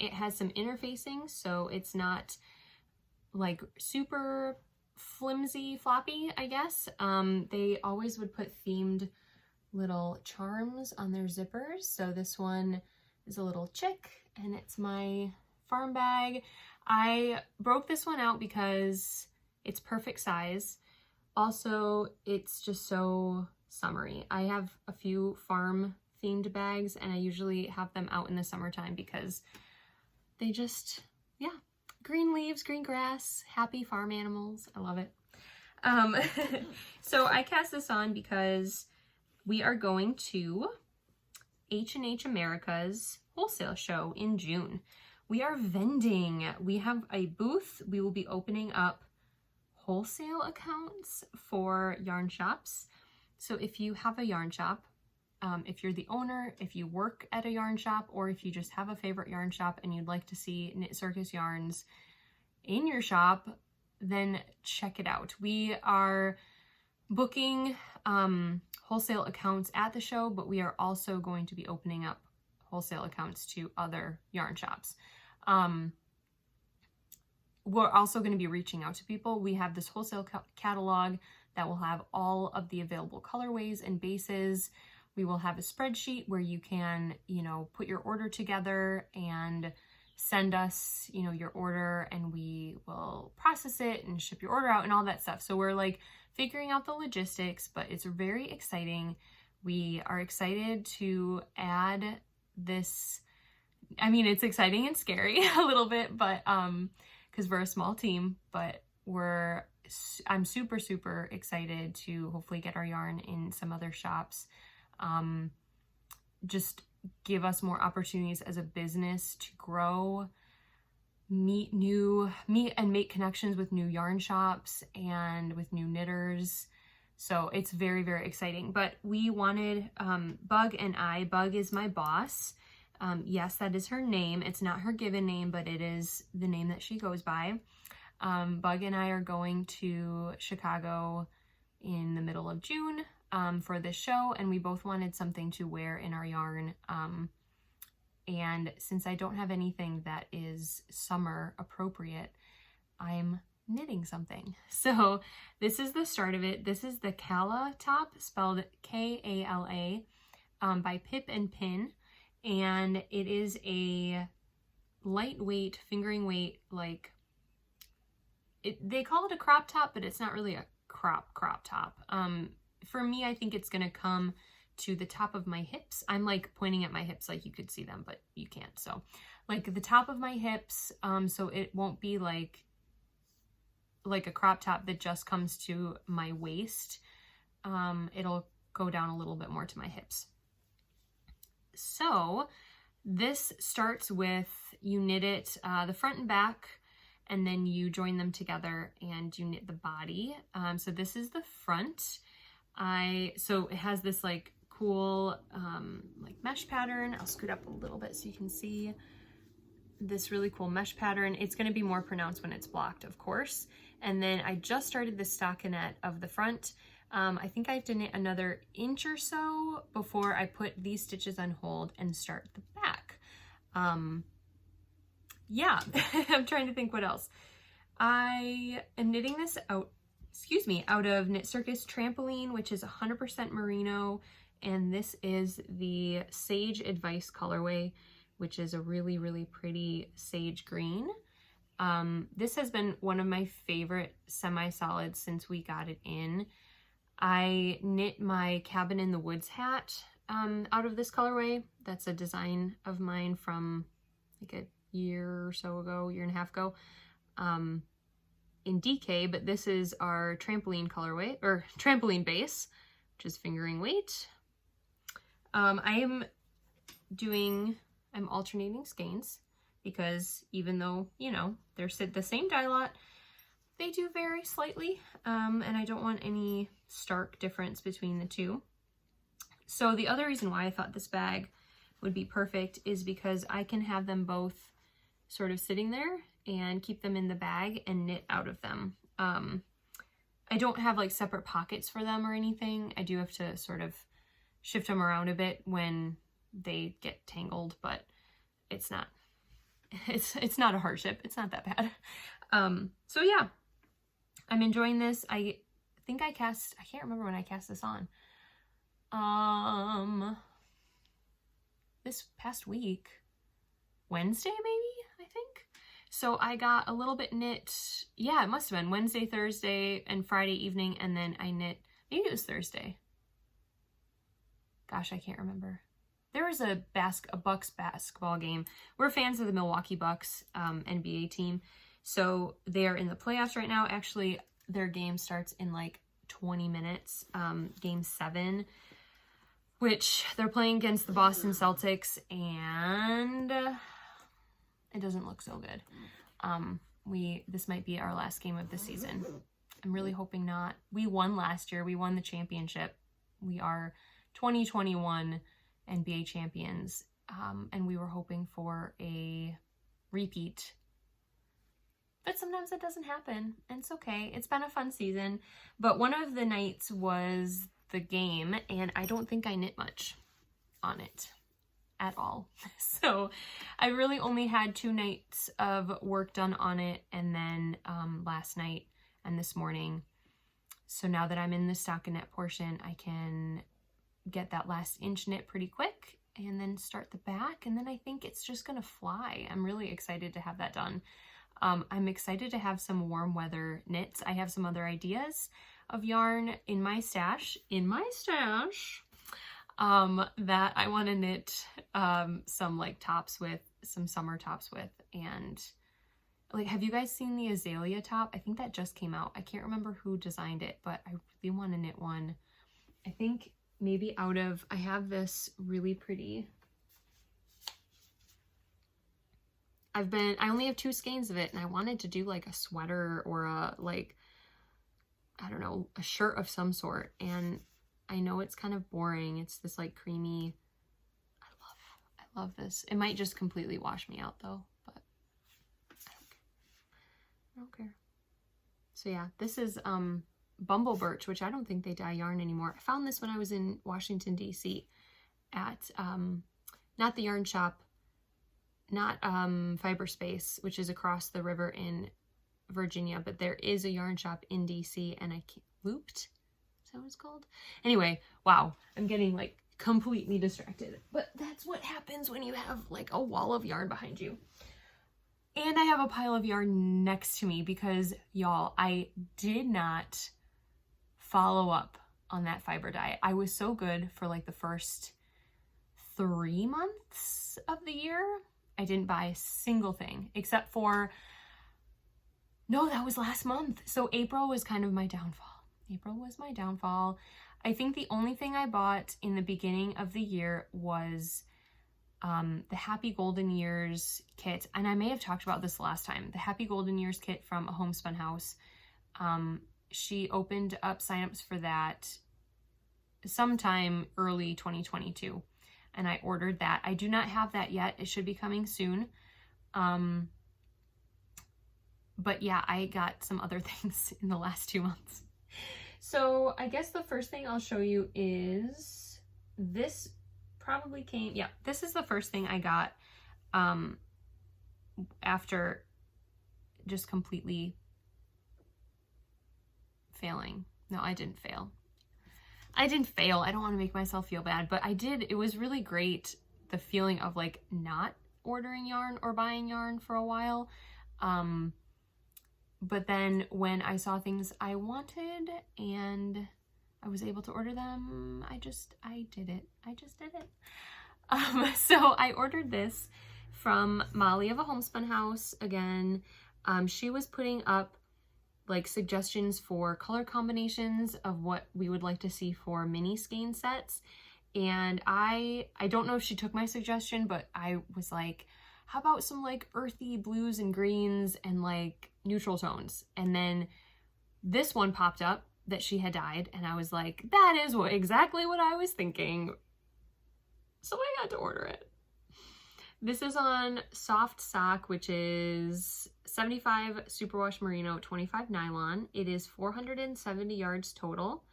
It has some interfacing, so it's not like super flimsy floppy, I guess. They always would put themed little charms on their zippers. So this one is a little chick and it's my farm bag. I broke this one out because it's perfect size. Also, it's just so summery. I have a few farm themed bags and I usually have them out in the summertime because they just, yeah, green leaves, green grass, happy farm animals. I love it. So I cast this on because we are going to H&H America's wholesale show in June. We are vending. We have a booth. We will be opening up wholesale accounts for yarn shops. So if you have a yarn shop, if you're the owner, if you work at a yarn shop, or if you just have a favorite yarn shop and you'd like to see Knitcircus Yarns in your shop, then check it out. We are booking wholesale accounts at the show, but we are also going to be opening up wholesale accounts to other yarn shops. We're also going to be reaching out to people. We have this wholesale catalog that will have all of the available colorways and bases. We will have a spreadsheet where you can, you know, put your order together and send us, you know, your order, and we will process it and ship your order out and all that stuff. So we're like figuring out the logistics, but it's very exciting. We are excited to add this. I mean, it's exciting and scary a little bit, but because we're a small team, but I'm super, super excited to hopefully get our yarn in some other shops. Just give us more opportunities as a business to grow, meet and make connections with new yarn shops and with new knitters. So it's very, very exciting. But we wanted Bug is my boss. Yes, that is her name. It's not her given name, but it is the name that she goes by. Bug and I are going to Chicago in the middle of June. for this show, and we both wanted something to wear in our yarn. And since I don't have anything that is summer appropriate, I'm knitting something. So this is the start of it. This is the Kala top, spelled K-A-L-A, by Pip and Pin. And it is a lightweight, fingering weight, like, they call it a crop top, but it's not really a crop top. For me, I think it's gonna come to the top of my hips. I'm like pointing at my hips like you could see them, but you can't. So like the top of my hips, so it won't be like a crop top that just comes to my waist. It'll go down a little bit more to my hips. So this starts with, you knit it the front and back, and then you join them together and you knit the body. So this is the front. So it has this like cool like mesh pattern. I'll scoot up a little bit so you can see this really cool mesh pattern. It's going to be more pronounced when it's blocked, of course. And then I just started the stockinette of the front. I think I have to knit another inch or so before I put these stitches on hold and start the back. Yeah, I'm trying to think what else. I am knitting this out of Knitcircus Trampoline, which is 100% merino, and this is the Sage Advice colorway, which is a really, really pretty sage green. This has been one of my favorite semi-solids since we got it in. I knit my Cabin in the Woods hat out of this colorway. That's a design of mine from like a year or so ago, year and a half ago, in DK, but this is our trampoline colorway, or trampoline base, which is fingering weight. I'm alternating skeins because even though, you know, they're the same dye lot, they do vary slightly, and I don't want any stark difference between the two. So the other reason why I thought this bag would be perfect is because I can have them both sort of sitting there and keep them in the bag and knit out of them. I don't have like separate pockets for them or anything. I do have to sort of shift them around a bit when they get tangled, but it's not a hardship. It's not that bad. So yeah, I'm enjoying this. I think I can't remember when I cast this on. This past week, Wednesday maybe, I think. So I got a little bit knit, yeah, it must have been Wednesday, Thursday, and Friday evening, and then I knit, maybe it was Thursday. Gosh, I can't remember. There was a Bucks basketball game. We're fans of the Milwaukee Bucks NBA team, so they are in the playoffs right now. Actually, their game starts in like 20 minutes, game 7, which they're playing against the Boston Celtics, and it doesn't look so good. This might be our last game of the season. I'm really hoping not. We won last year. We won the championship. We are 2021 NBA champions, and we were hoping for a repeat. But sometimes it doesn't happen, and it's okay. It's been a fun season, but one of the nights was the game, and I don't think I knit much on it at all. So I really only had 2 nights of work done on it, and then last night and this morning. So now that I'm in the stockinette portion, I can get that last inch knit pretty quick and then start the back, and then I think it's just gonna fly. I'm really excited to have that done. I'm excited to have some warm weather knits. I have some other ideas of yarn in my stash, that I want to knit some like tops with, some summer tops with. And like, have you guys seen the azalea top? I think that just came out. I can't remember who designed it, but I really want to knit one. I think maybe I have this really pretty, I only have 2 skeins of it, and I wanted to do like a sweater or a, like, I don't know, a shirt of some sort. And I know it's kind of boring. It's this like creamy, I love this. It might just completely wash me out though, but I don't care. So yeah, this is Bumble Birch, which I don't think they dye yarn anymore. I found this when I was in Washington, D.C. at, not the yarn shop, not Fiber Space, which is across the river in Virginia, but there is a yarn shop in DC, and I can't, Looped? Is that what it's called? Anyway, wow, I'm getting like completely distracted, but that's what happens when you have like a wall of yarn behind you. And I have a pile of yarn next to me because, y'all, I did not follow up on that fiber dye. I was so good for like the first 3 months of the year. I didn't buy a single thing except for, no, that was last month. So April was kind of my downfall. April was my downfall. I think the only thing I bought in the beginning of the year was the Happy Golden Years kit. And I may have talked about this last time. The Happy Golden Years kit from a Homespun House. She opened up signups for that sometime early 2022. And I ordered that. I do not have that yet. It should be coming soon. But yeah, I got some other things in the last 2 months. So I guess the first thing I'll show you is this probably came, yeah, this is the first thing I got after just completely failing. No, I didn't fail. I didn't fail. I don't want to make myself feel bad, but I did. It was really great, the feeling of like not ordering yarn or buying yarn for a while. But then when I saw things I wanted and I was able to order them, I did it. I just did it. So I ordered this from Molly of a Homespun House again. She was putting up like suggestions for color combinations of what we would like to see for mini skein sets. And I don't know if she took my suggestion, but I was like, how about some like earthy blues and greens and like neutral tones? And then this one popped up that she had dyed, and I was like, that is exactly what I was thinking. So I got to order it. This is on Soft Sock, which is 75 superwash merino, 25 nylon. It is 470 yards total.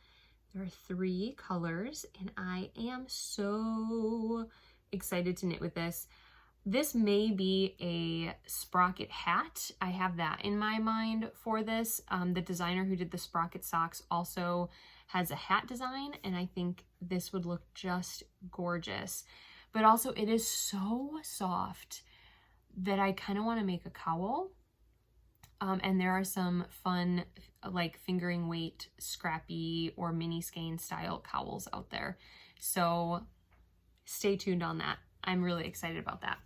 There are 3 colors, and I am so excited to knit with this. This may be a sprocket hat. I have that in my mind for this. The designer who did the sprocket socks also has a hat design, and I think this would look just gorgeous. But also it is so soft that I kind of want to make a cowl. And there are some fun like fingering weight, scrappy or mini skein style cowls out there. So stay tuned on that. I'm really excited about that.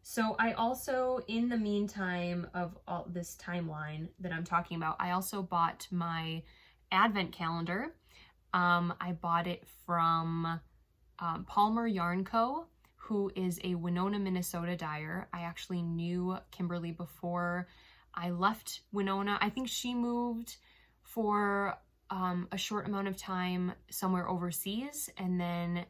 So I also, in the meantime of all this timeline that I'm talking about, I also bought my advent calendar. I bought it from Palmer Yarn Co., who is a Winona, Minnesota dyer. I actually knew Kimberly before I left Winona. I think she moved for a short amount of time somewhere overseas, and then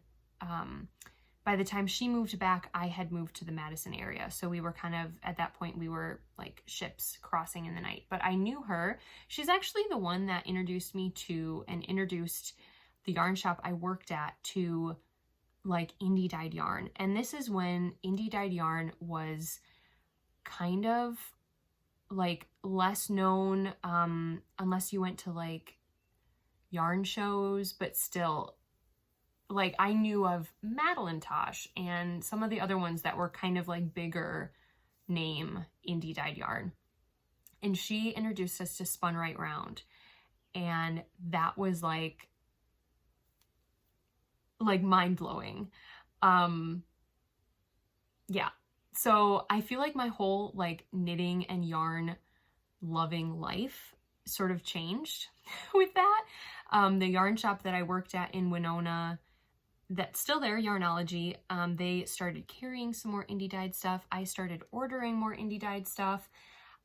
by the time she moved back, I had moved to the Madison area. So we were kind of, at that point, we were like ships crossing in the night. But I knew her. She's actually the one that introduced me to and introduced the yarn shop I worked at to like indie dyed yarn. And this is when indie dyed yarn was kind of like less known, unless you went to like yarn shows, but still, like I knew of Madeline Tosh and some of the other ones that were kind of like bigger name indie dyed yarn. And she introduced us to Spun Right Round. And that was like mind-blowing. Yeah. So I feel like my whole like knitting and yarn loving life sort of changed with that. The yarn shop that I worked at in Winona, that's still there, Yarnology, they started carrying some more indie dyed stuff. I started ordering more indie dyed stuff.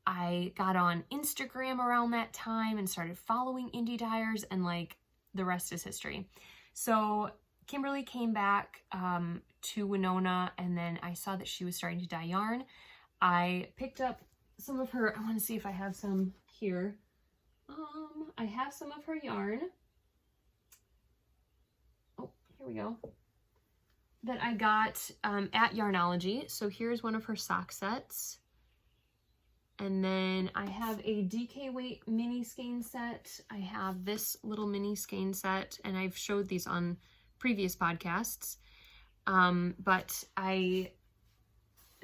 I got on Instagram around that time and started following indie dyers, and like the rest is history. So Kimberly came back to Winona, and then I saw that she was starting to dye yarn. I picked up some of her, I want to see if I have some here. I have some of her yarn. Oh, here we go. That I got at Yarnology. So here's one of her sock sets. And then I have a DK weight mini skein set. I have this little mini skein set, and I've showed these on previous podcasts. But I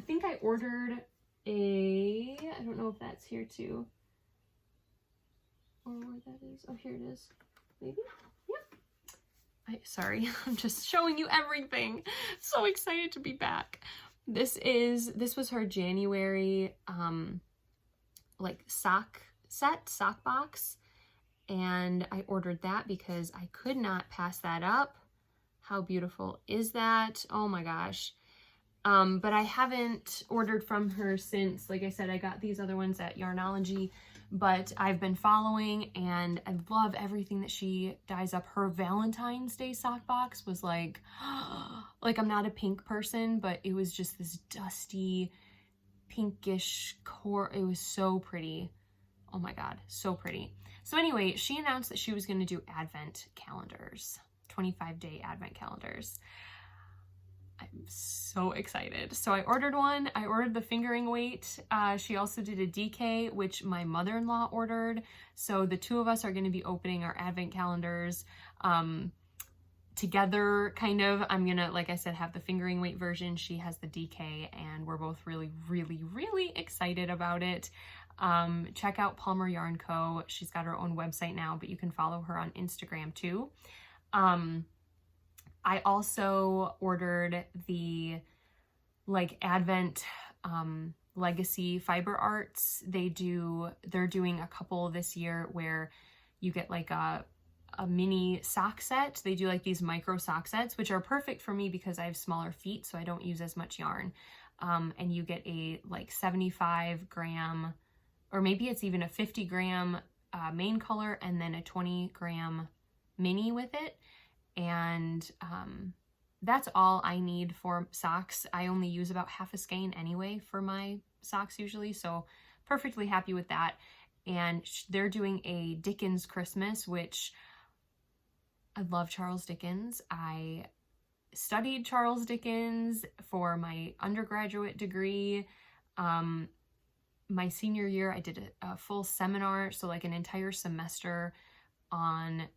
think I ordered I don't know if that's here too. Or where that is. Oh, here it is. Maybe? Yep. Sorry, I'm just showing you everything. So excited to be back. This was her January like sock box, and I ordered that because I could not pass that up. How beautiful is that? Oh my gosh. But I haven't ordered from her since. Like I said, I got these other ones at Yarnology, but I've been following, and I love everything that she dyes up. Her Valentine's Day sock box was like I'm not a pink person, but it was just this dusty pinkish core. It was so pretty. Oh my God, so pretty. So anyway, she announced that she was going to do advent calendars, 25-day advent calendars. I'm so excited. So I ordered one. I ordered the fingering weight. She also did a DK, which my mother-in-law ordered. So the two of us are going to be opening our advent calendars together, kind of. I'm gonna, like I said, have the fingering weight version. She has the DK, and we're both really, really, really excited about it. Check out Palmer Yarn Co. She's got her own website now, but you can follow her on Instagram too. I also ordered the like Advent Legacy Fiber Arts. They're doing a couple this year where you get like a mini sock set. They do like these micro sock sets, which are perfect for me because I have smaller feet, so I don't use as much yarn. And you get a like 75 gram, or maybe it's even a 50 gram main color, and then a 20 gram mini with it. And that's all I need for socks. I only use about half a skein anyway for my socks usually, so perfectly happy with that. And they're doing a Dickens Christmas, which I love Charles Dickens. I studied Charles Dickens for my undergraduate degree. My senior year, I did a full seminar, so like an entire semester on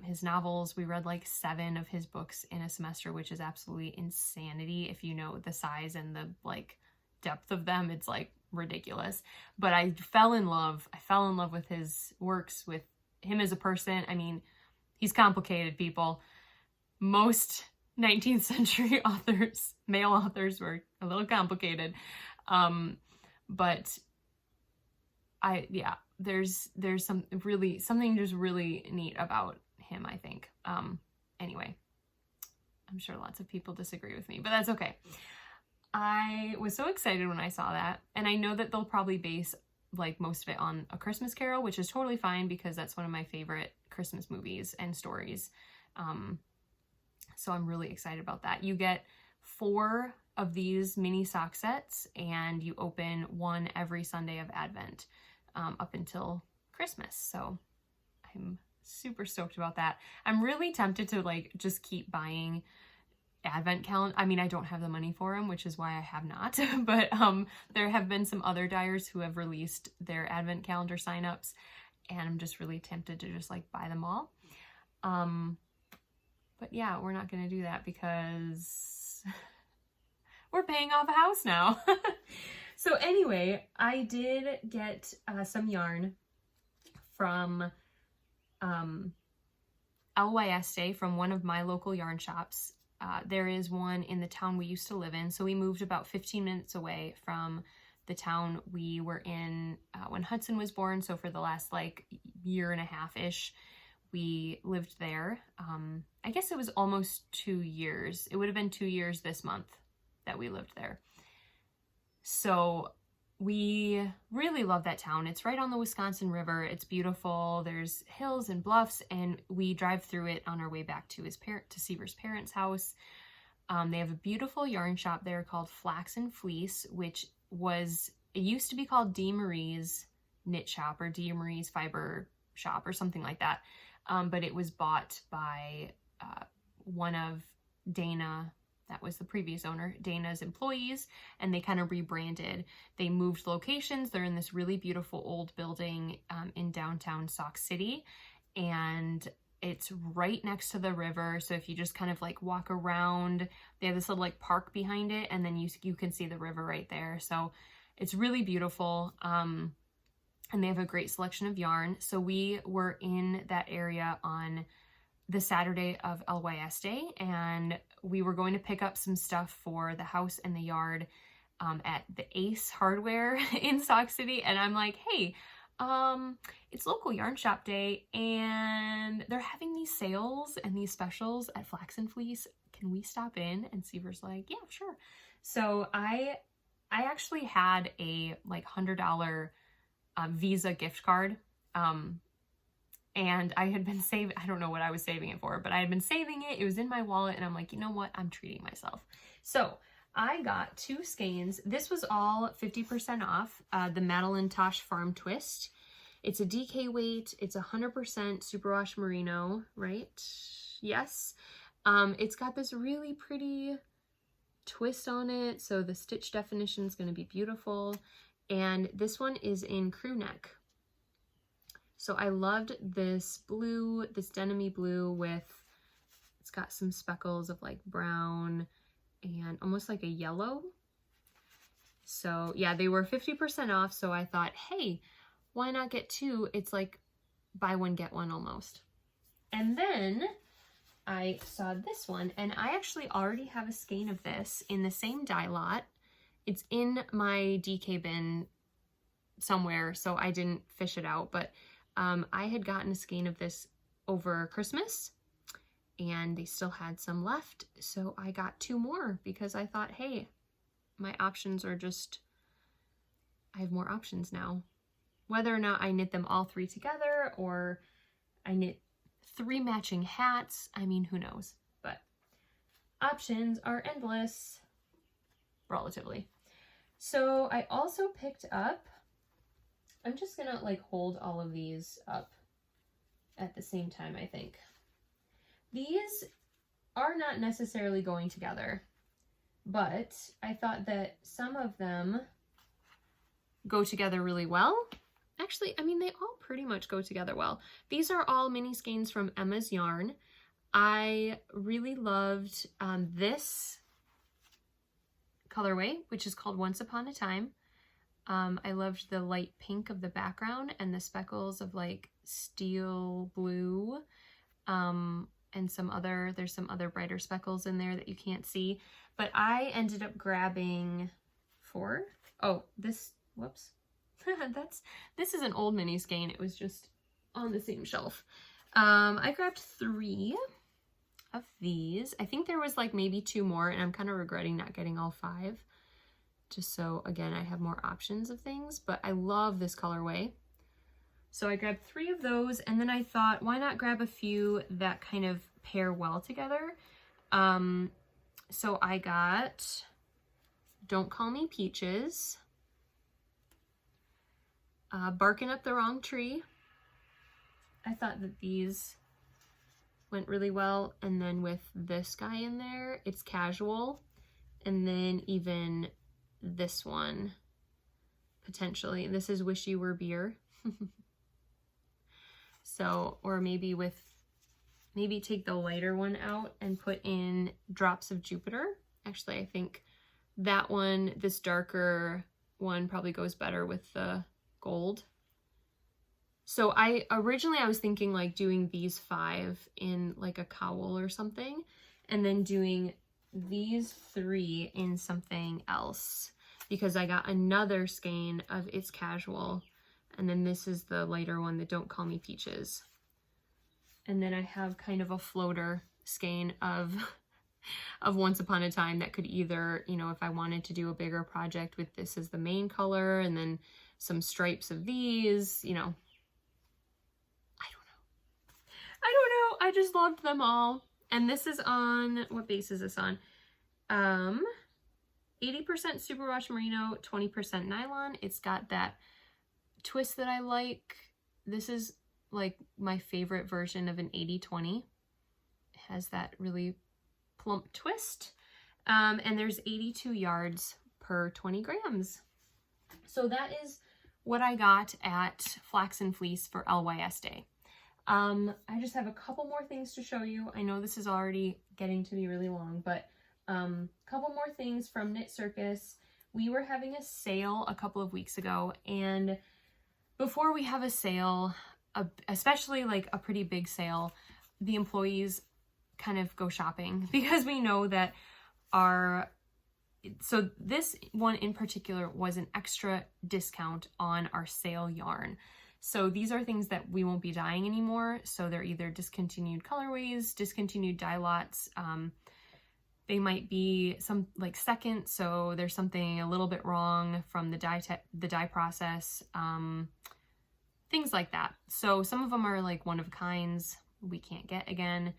his novels. We read like 7 of his books in a semester, which is absolutely insanity. If you know the size and the like depth of them, it's like ridiculous. But I fell in love with his works, with him as a person. I mean, he's complicated, people. Most 19th century authors, male authors, were a little complicated. But there's something just really neat about him, I think. Anyway, I'm sure lots of people disagree with me, but that's okay. I was so excited when I saw that, and I know that they'll probably base like most of it on A Christmas Carol, which is totally fine because that's one of my favorite Christmas movies and stories. So I'm really excited about that. You get 4 of these mini sock sets, and you open one every Sunday of Advent up until Christmas. So I'm super stoked about that. I'm really tempted to like just keep buying advent calendar. I mean, I don't have the money for them, which is why I have not, but there have been some other dyers who have released their advent calendar signups, and I'm just really tempted to just like buy them all. But yeah, we're not going to do that because we're paying off a house now. So anyway, I did get some yarn from LYS Day, from one of my local yarn shops. There is one in the town we used to live in. So we moved about 15 minutes away from the town we were in when Hudson was born. So for the last like year and a half-ish, we lived there. I guess it was almost 2 years. It would have been 2 years this month that we lived there. So we really love that town. It's right on the Wisconsin River. It's beautiful. There's hills and bluffs, and we drive through it on our way back to Seaver's parents' house. They have a beautiful yarn shop there called Flax and Fleece, which it used to be called Dee Marie's Knit Shop or Dee Marie's Fiber shop or something like that. But it was bought by one of Dana, that was the previous owner, Dana's employees, and they kind of rebranded. They moved locations. They're in this really beautiful old building in downtown Sauk City, and it's right next to the river. So if you just kind of like walk around, they have this little like park behind it, and then you can see the river right there. So it's really beautiful. And they have a great selection of yarn. So we were in that area on the Saturday of LYS Day, and we were going to pick up some stuff for the house and the yard at the Ace Hardware in Sauk City. And I'm like, hey, it's local yarn shop day, and they're having these sales and these specials at Flax and Fleece. Can we stop in? And Seaver's like, yeah, sure. So I actually had a like $100 Visa gift card. And I had been saving, I don't know what I was saving it for, but I had been saving it. It was in my wallet, and I'm like, you know what? I'm treating myself. So I got 2 skeins. This was all 50% off, the Madeline Tosh Farm Twist. It's a DK weight. It's 100% superwash merino, right? Yes. It's got this really pretty twist on it, so the stitch definition is going to be beautiful. And this one is in crew neck. So I loved this blue, this denim-y blue with, it's got some speckles of like brown and almost like a yellow. So yeah, they were 50% off. So I thought, hey, why not get 2? It's like buy one, get one almost. And then I saw this one, and I actually already have a skein of this in the same dye lot. It's in my DK bin somewhere, so I didn't fish it out, but I had gotten a skein of this over Christmas, and they still had some left, so I got 2 more because I thought, hey, my options are just, I have more options now. Whether or not I knit them all 3 together or I knit 3 matching hats, I mean, who knows? But options are endless, relatively. So I also picked up, I'm just gonna like hold all of these up at the same time, I think. These are not necessarily going together, but I thought that some of them go together really well. Actually, I mean, they all pretty much go together well. These are all mini skeins from Emma's Yarn. I really loved this colorway, which is called Once Upon a Time. I loved the light pink of the background and the speckles of like steel blue, and there's some other brighter speckles in there that you can't see. But I ended up grabbing 4. Oh, this, whoops. This is an old mini skein. It was just on the same shelf. I grabbed 3 of these. I think there was like maybe 2 more, and I'm kind of regretting not getting all 5. Just so, again, I have more options of things, but I love this colorway. So I grabbed 3 of those, and then I thought, why not grab a few that kind of pair well together? So I got Don't Call Me Peaches, Barking Up the Wrong Tree. I thought that these went really well, and then with this guy in there, it's casual, and then even this one, potentially. This is Wish You Were Beer. So, or maybe take the lighter one out and put in Drops of Jupiter. Actually, I think that one, this darker one, probably goes better with the gold. So originally I was thinking like doing these 5 in like a cowl or something, and then doing these 3 in something else, because I got another skein of It's Casual, and then this is the lighter one, the Don't Call Me Peaches. And then I have kind of a floater skein of Once Upon a Time that could either, you know, if I wanted to do a bigger project with this as the main color and then some stripes of these, you know. I don't know. I just loved them all. And this is on, what base is this on? 80% superwash merino, 20% nylon. It's got that twist that I like. This is like my favorite version of an 80-20. It has that really plump twist. And there's 82 yards per 20 grams. So that is what I got at Flax and Fleece for LYS Day. I just have a couple more things to show you. I know this is already getting to be really long, but a couple more things from Knitcircus. We were having a sale a couple of weeks ago, and before we have a sale, especially like a pretty big sale, the employees kind of go shopping because we know that so this one in particular was an extra discount on our sale yarn. So these are things that we won't be dyeing anymore. So they're either discontinued colorways, discontinued dye lots. They might be some like second, so there's something a little bit wrong from the dye process, things like that. So some of them are like one of kinds we can't get again,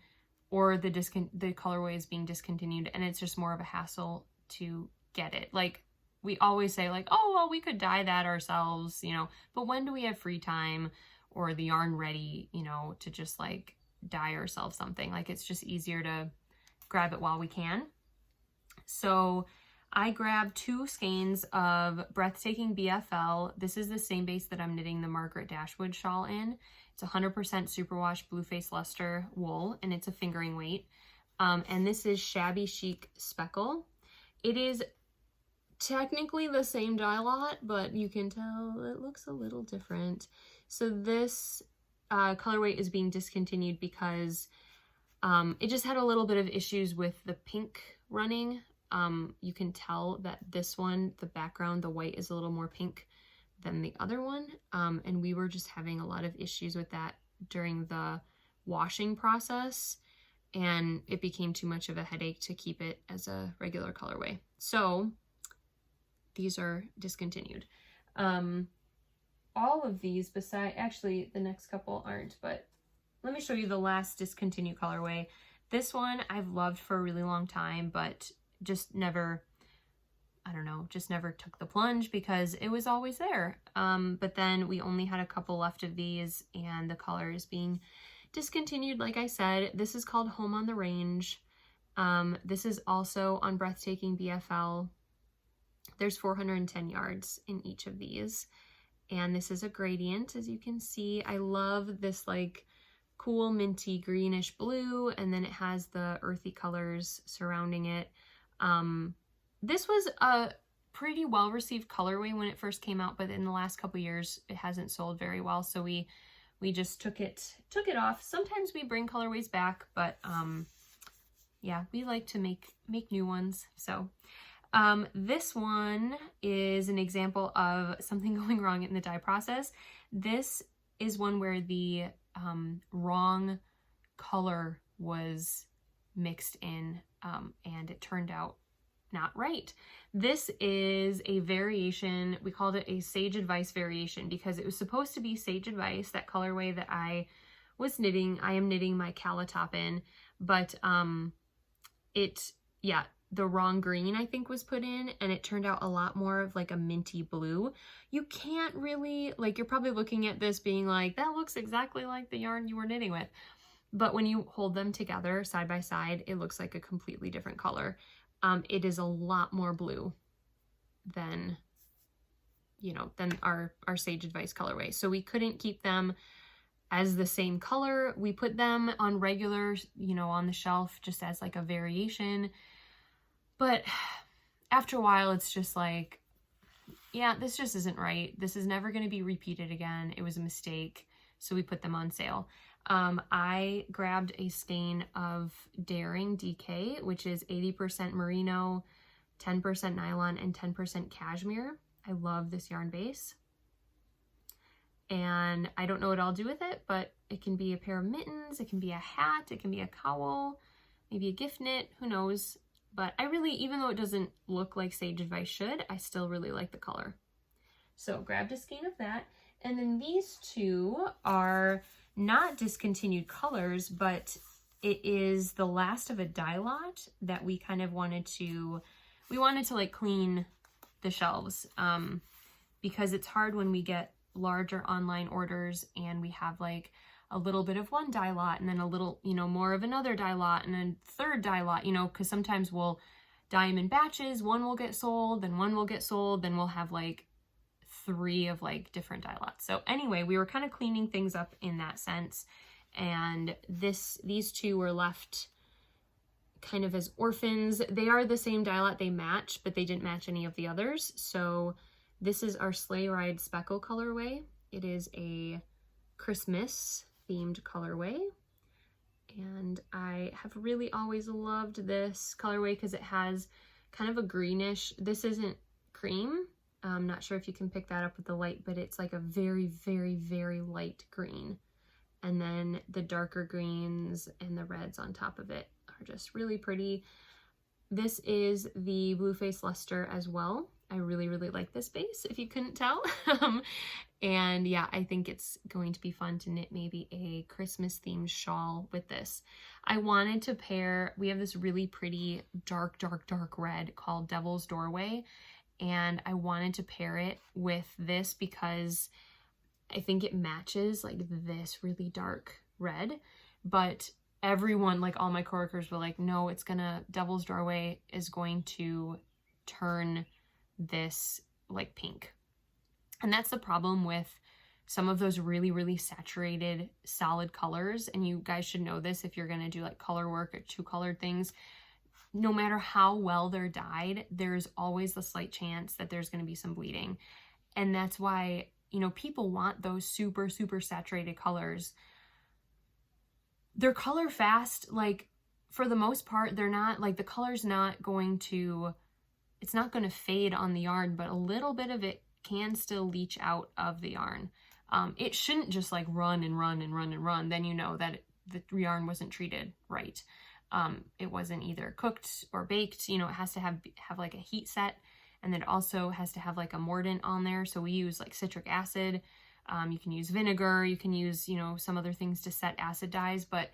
or the colorway is being discontinued, and it's just more of a hassle to get it. Like we always say like, oh, well, we could dye that ourselves, you know, but when do we have free time or the yarn ready, you know, to just like dye ourselves something? Like it's just easier to grab it while we can. So I grabbed 2 skeins of Breathtaking BFL. This is the same base that I'm knitting the Margaret Dashwood shawl in. It's 100% superwash blue face luster wool, and it's a fingering weight. And this is Shabby Chic Speckle. It is technically the same dye lot, but you can tell it looks a little different. So this colorway is being discontinued because it just had a little bit of issues with the pink running. You can tell that this one, the background, the white is a little more pink than the other one. And we were just having a lot of issues with that during the washing process, and it became too much of a headache to keep it as a regular colorway. So these are discontinued. All of these, actually the next couple aren't, but let me show you the last discontinued colorway. This one I've loved for a really long time, but just never, I don't know, just never took the plunge because it was always there. But then we only had a couple left of these, and the color is being discontinued. Like I said, this is called Home on the Range. This is also on Breathtaking BFL. There's 410 yards in each of these. And this is a gradient, as you can see. I love this like cool minty greenish blue, and then it has the earthy colors surrounding it. This was a pretty well received colorway when it first came out, but in the last couple years it hasn't sold very well, so we just took it off. Sometimes we bring colorways back, but yeah, we like to make new ones. So this one is an example of something going wrong in the dye process. This is one where the wrong color was mixed in, and it turned out not right. This is a variation. We called it a Sage Advice variation because it was supposed to be Sage Advice, that colorway that I was knitting. I am knitting my Cala top in, but the wrong green I think was put in, and it turned out a lot more of like a minty blue. You can't really, like, you're probably looking at this being like, that looks exactly like the yarn you were knitting with. But when you hold them together side by side, it looks like a completely different color. It is a lot more blue than, you know, than our Sage Advice colorway. So we couldn't keep them as the same color. We put them on regular, you know, on the shelf just as like a variation. But after a while, it's just like, yeah, this just isn't right. This is never going to be repeated again. It was a mistake. So we put them on sale. I grabbed a skein of Daring DK, which is 80% merino, 10% nylon, and 10% cashmere. I love this yarn base. And I don't know what I'll do with it, but it can be a pair of mittens, it can be a hat, it can be a cowl, maybe a gift knit, who knows. But I really, even though it doesn't look like Sage Advice should, I still really like the color. So grabbed a skein of that. And then these two are not discontinued colors, but it is the last of a dye lot that we kind of wanted to like clean the shelves, because it's hard when we get larger online orders and we have like a little bit of one dye lot and then a little, you know, more of another dye lot and then third dye lot, you know, because sometimes we'll dye them in batches. One will get sold, then one will get sold, then we'll have like 3 of like different dye lots. So anyway, we were kind of cleaning things up in that sense. And these 2 were left kind of as orphans. They are the same dye lot, they match, but they didn't match any of the others. So this is our Sleigh Ride Speckle colorway. It is a Christmas themed colorway. And I have really always loved this colorway because it has kind of a greenish, this isn't cream. I'm not sure if you can pick that up with the light, but it's like a very, very, very light green. And then the darker greens and the reds on top of it are just really pretty. This is the Blueface Luster as well. I really, really like this base, if you couldn't tell. And yeah, I think it's going to be fun to knit maybe a Christmas themed shawl with this. I wanted to pair, we have this really pretty dark, dark, dark red called Devil's Doorway. And I wanted to pair it with this because I think it matches like this really dark red. But everyone, like all my coworkers were like, no, Devil's Doorway is going to turn this like pink. And that's the problem with some of those really, really saturated solid colors. And you guys should know this if you're going to do like color work or 2-colored things. No matter how well they're dyed, there's always the slight chance that there's going to be some bleeding. And that's why, you know, people want those super, super saturated colors. They're color fast. Like for the most part, they're not like the color's not going to, it's not going to fade on the yarn, but a little bit of it can still leach out of the yarn. It shouldn't just like run and run and run and run. Then you know that the yarn wasn't treated right. It wasn't either cooked or baked. You know, it has to have like a heat set, and then it also has to have like a mordant on there. So we use like citric acid. You can use vinegar. You can use, you know, some other things to set acid dyes, but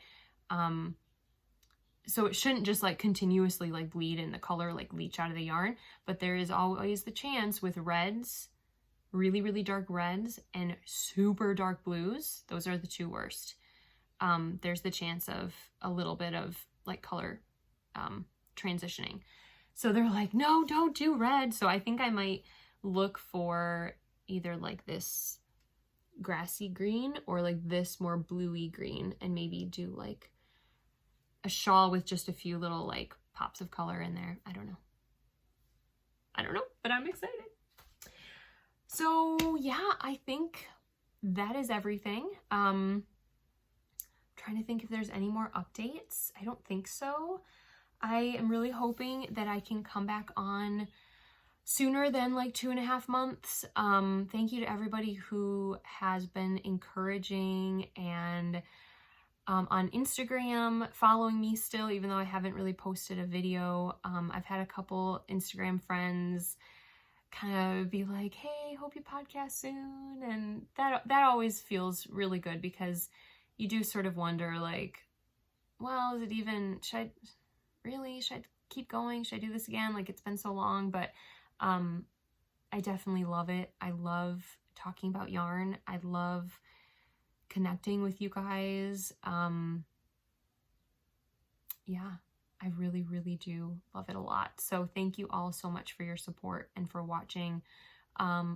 so it shouldn't just like continuously like bleed and the color like leach out of the yarn. But there is always the chance with reds, really, really dark reds and super dark blues. Those are the 2 worst. There's the chance of a little bit of like color transitioning. So they're like, no, don't do red. So I think I might look for either like this grassy green or like this more bluey green and maybe do like a shawl with just a few little like pops of color in there. I don't know, but I'm excited. So yeah, I think that is everything. Trying to think if there's any more updates. I don't think so. I am really hoping that I can come back on sooner than like 2.5 months. Thank you to everybody who has been encouraging and on Instagram following me still, even though I haven't really posted a video. I've had a couple Instagram friends kind of be like, hey, hope you podcast soon. And that always feels really good because you do sort of wonder like, well, is it even, should I keep going? Should I do this again? Like, it's been so long, but I definitely love it. I love talking about yarn. I love connecting with you guys. Yeah, I really, really do love it a lot. So thank you all so much for your support and for watching.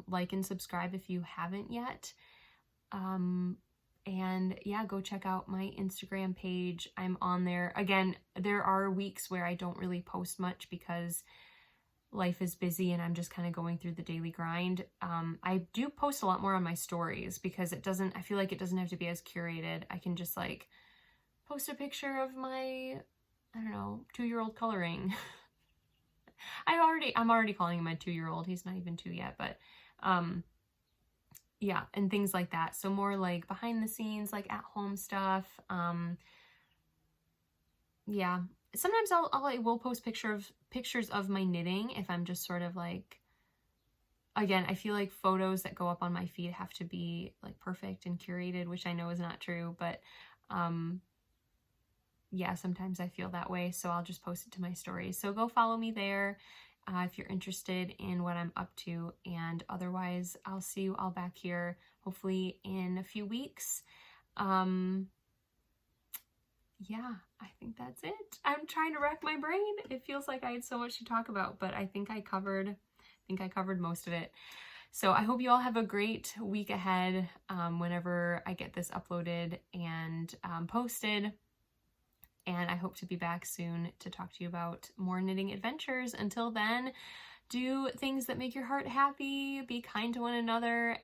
Like and subscribe if you haven't yet. And yeah, go check out my Instagram page. I'm on there. Again, there are weeks where I don't really post much because life is busy and I'm just kind of going through the daily grind. I do post a lot more on my stories because I feel like it doesn't have to be as curated. I can just like post a picture of my, I don't know, 2-year-old coloring. I'm already calling him my 2-year-old. He's not even 2 yet, but yeah, and things like that. So more like behind the scenes, like at home stuff. Yeah, sometimes I will post pictures of my knitting if I'm just sort of like, again, I feel like photos that go up on my feed have to be like perfect and curated, which I know is not true, but yeah, sometimes I feel that way, so I'll just post it to my stories. So go follow me there if you're interested in what I'm up to, and otherwise I'll see you all back here hopefully in a few weeks. Yeah, I think that's it. I'm trying to rack my brain. It feels like I had so much to talk about, but I think I covered most of it. So I hope you all have a great week ahead whenever I get this uploaded and posted. And I hope to be back soon to talk to you about more knitting adventures. Until then, do things that make your heart happy, be kind to one another,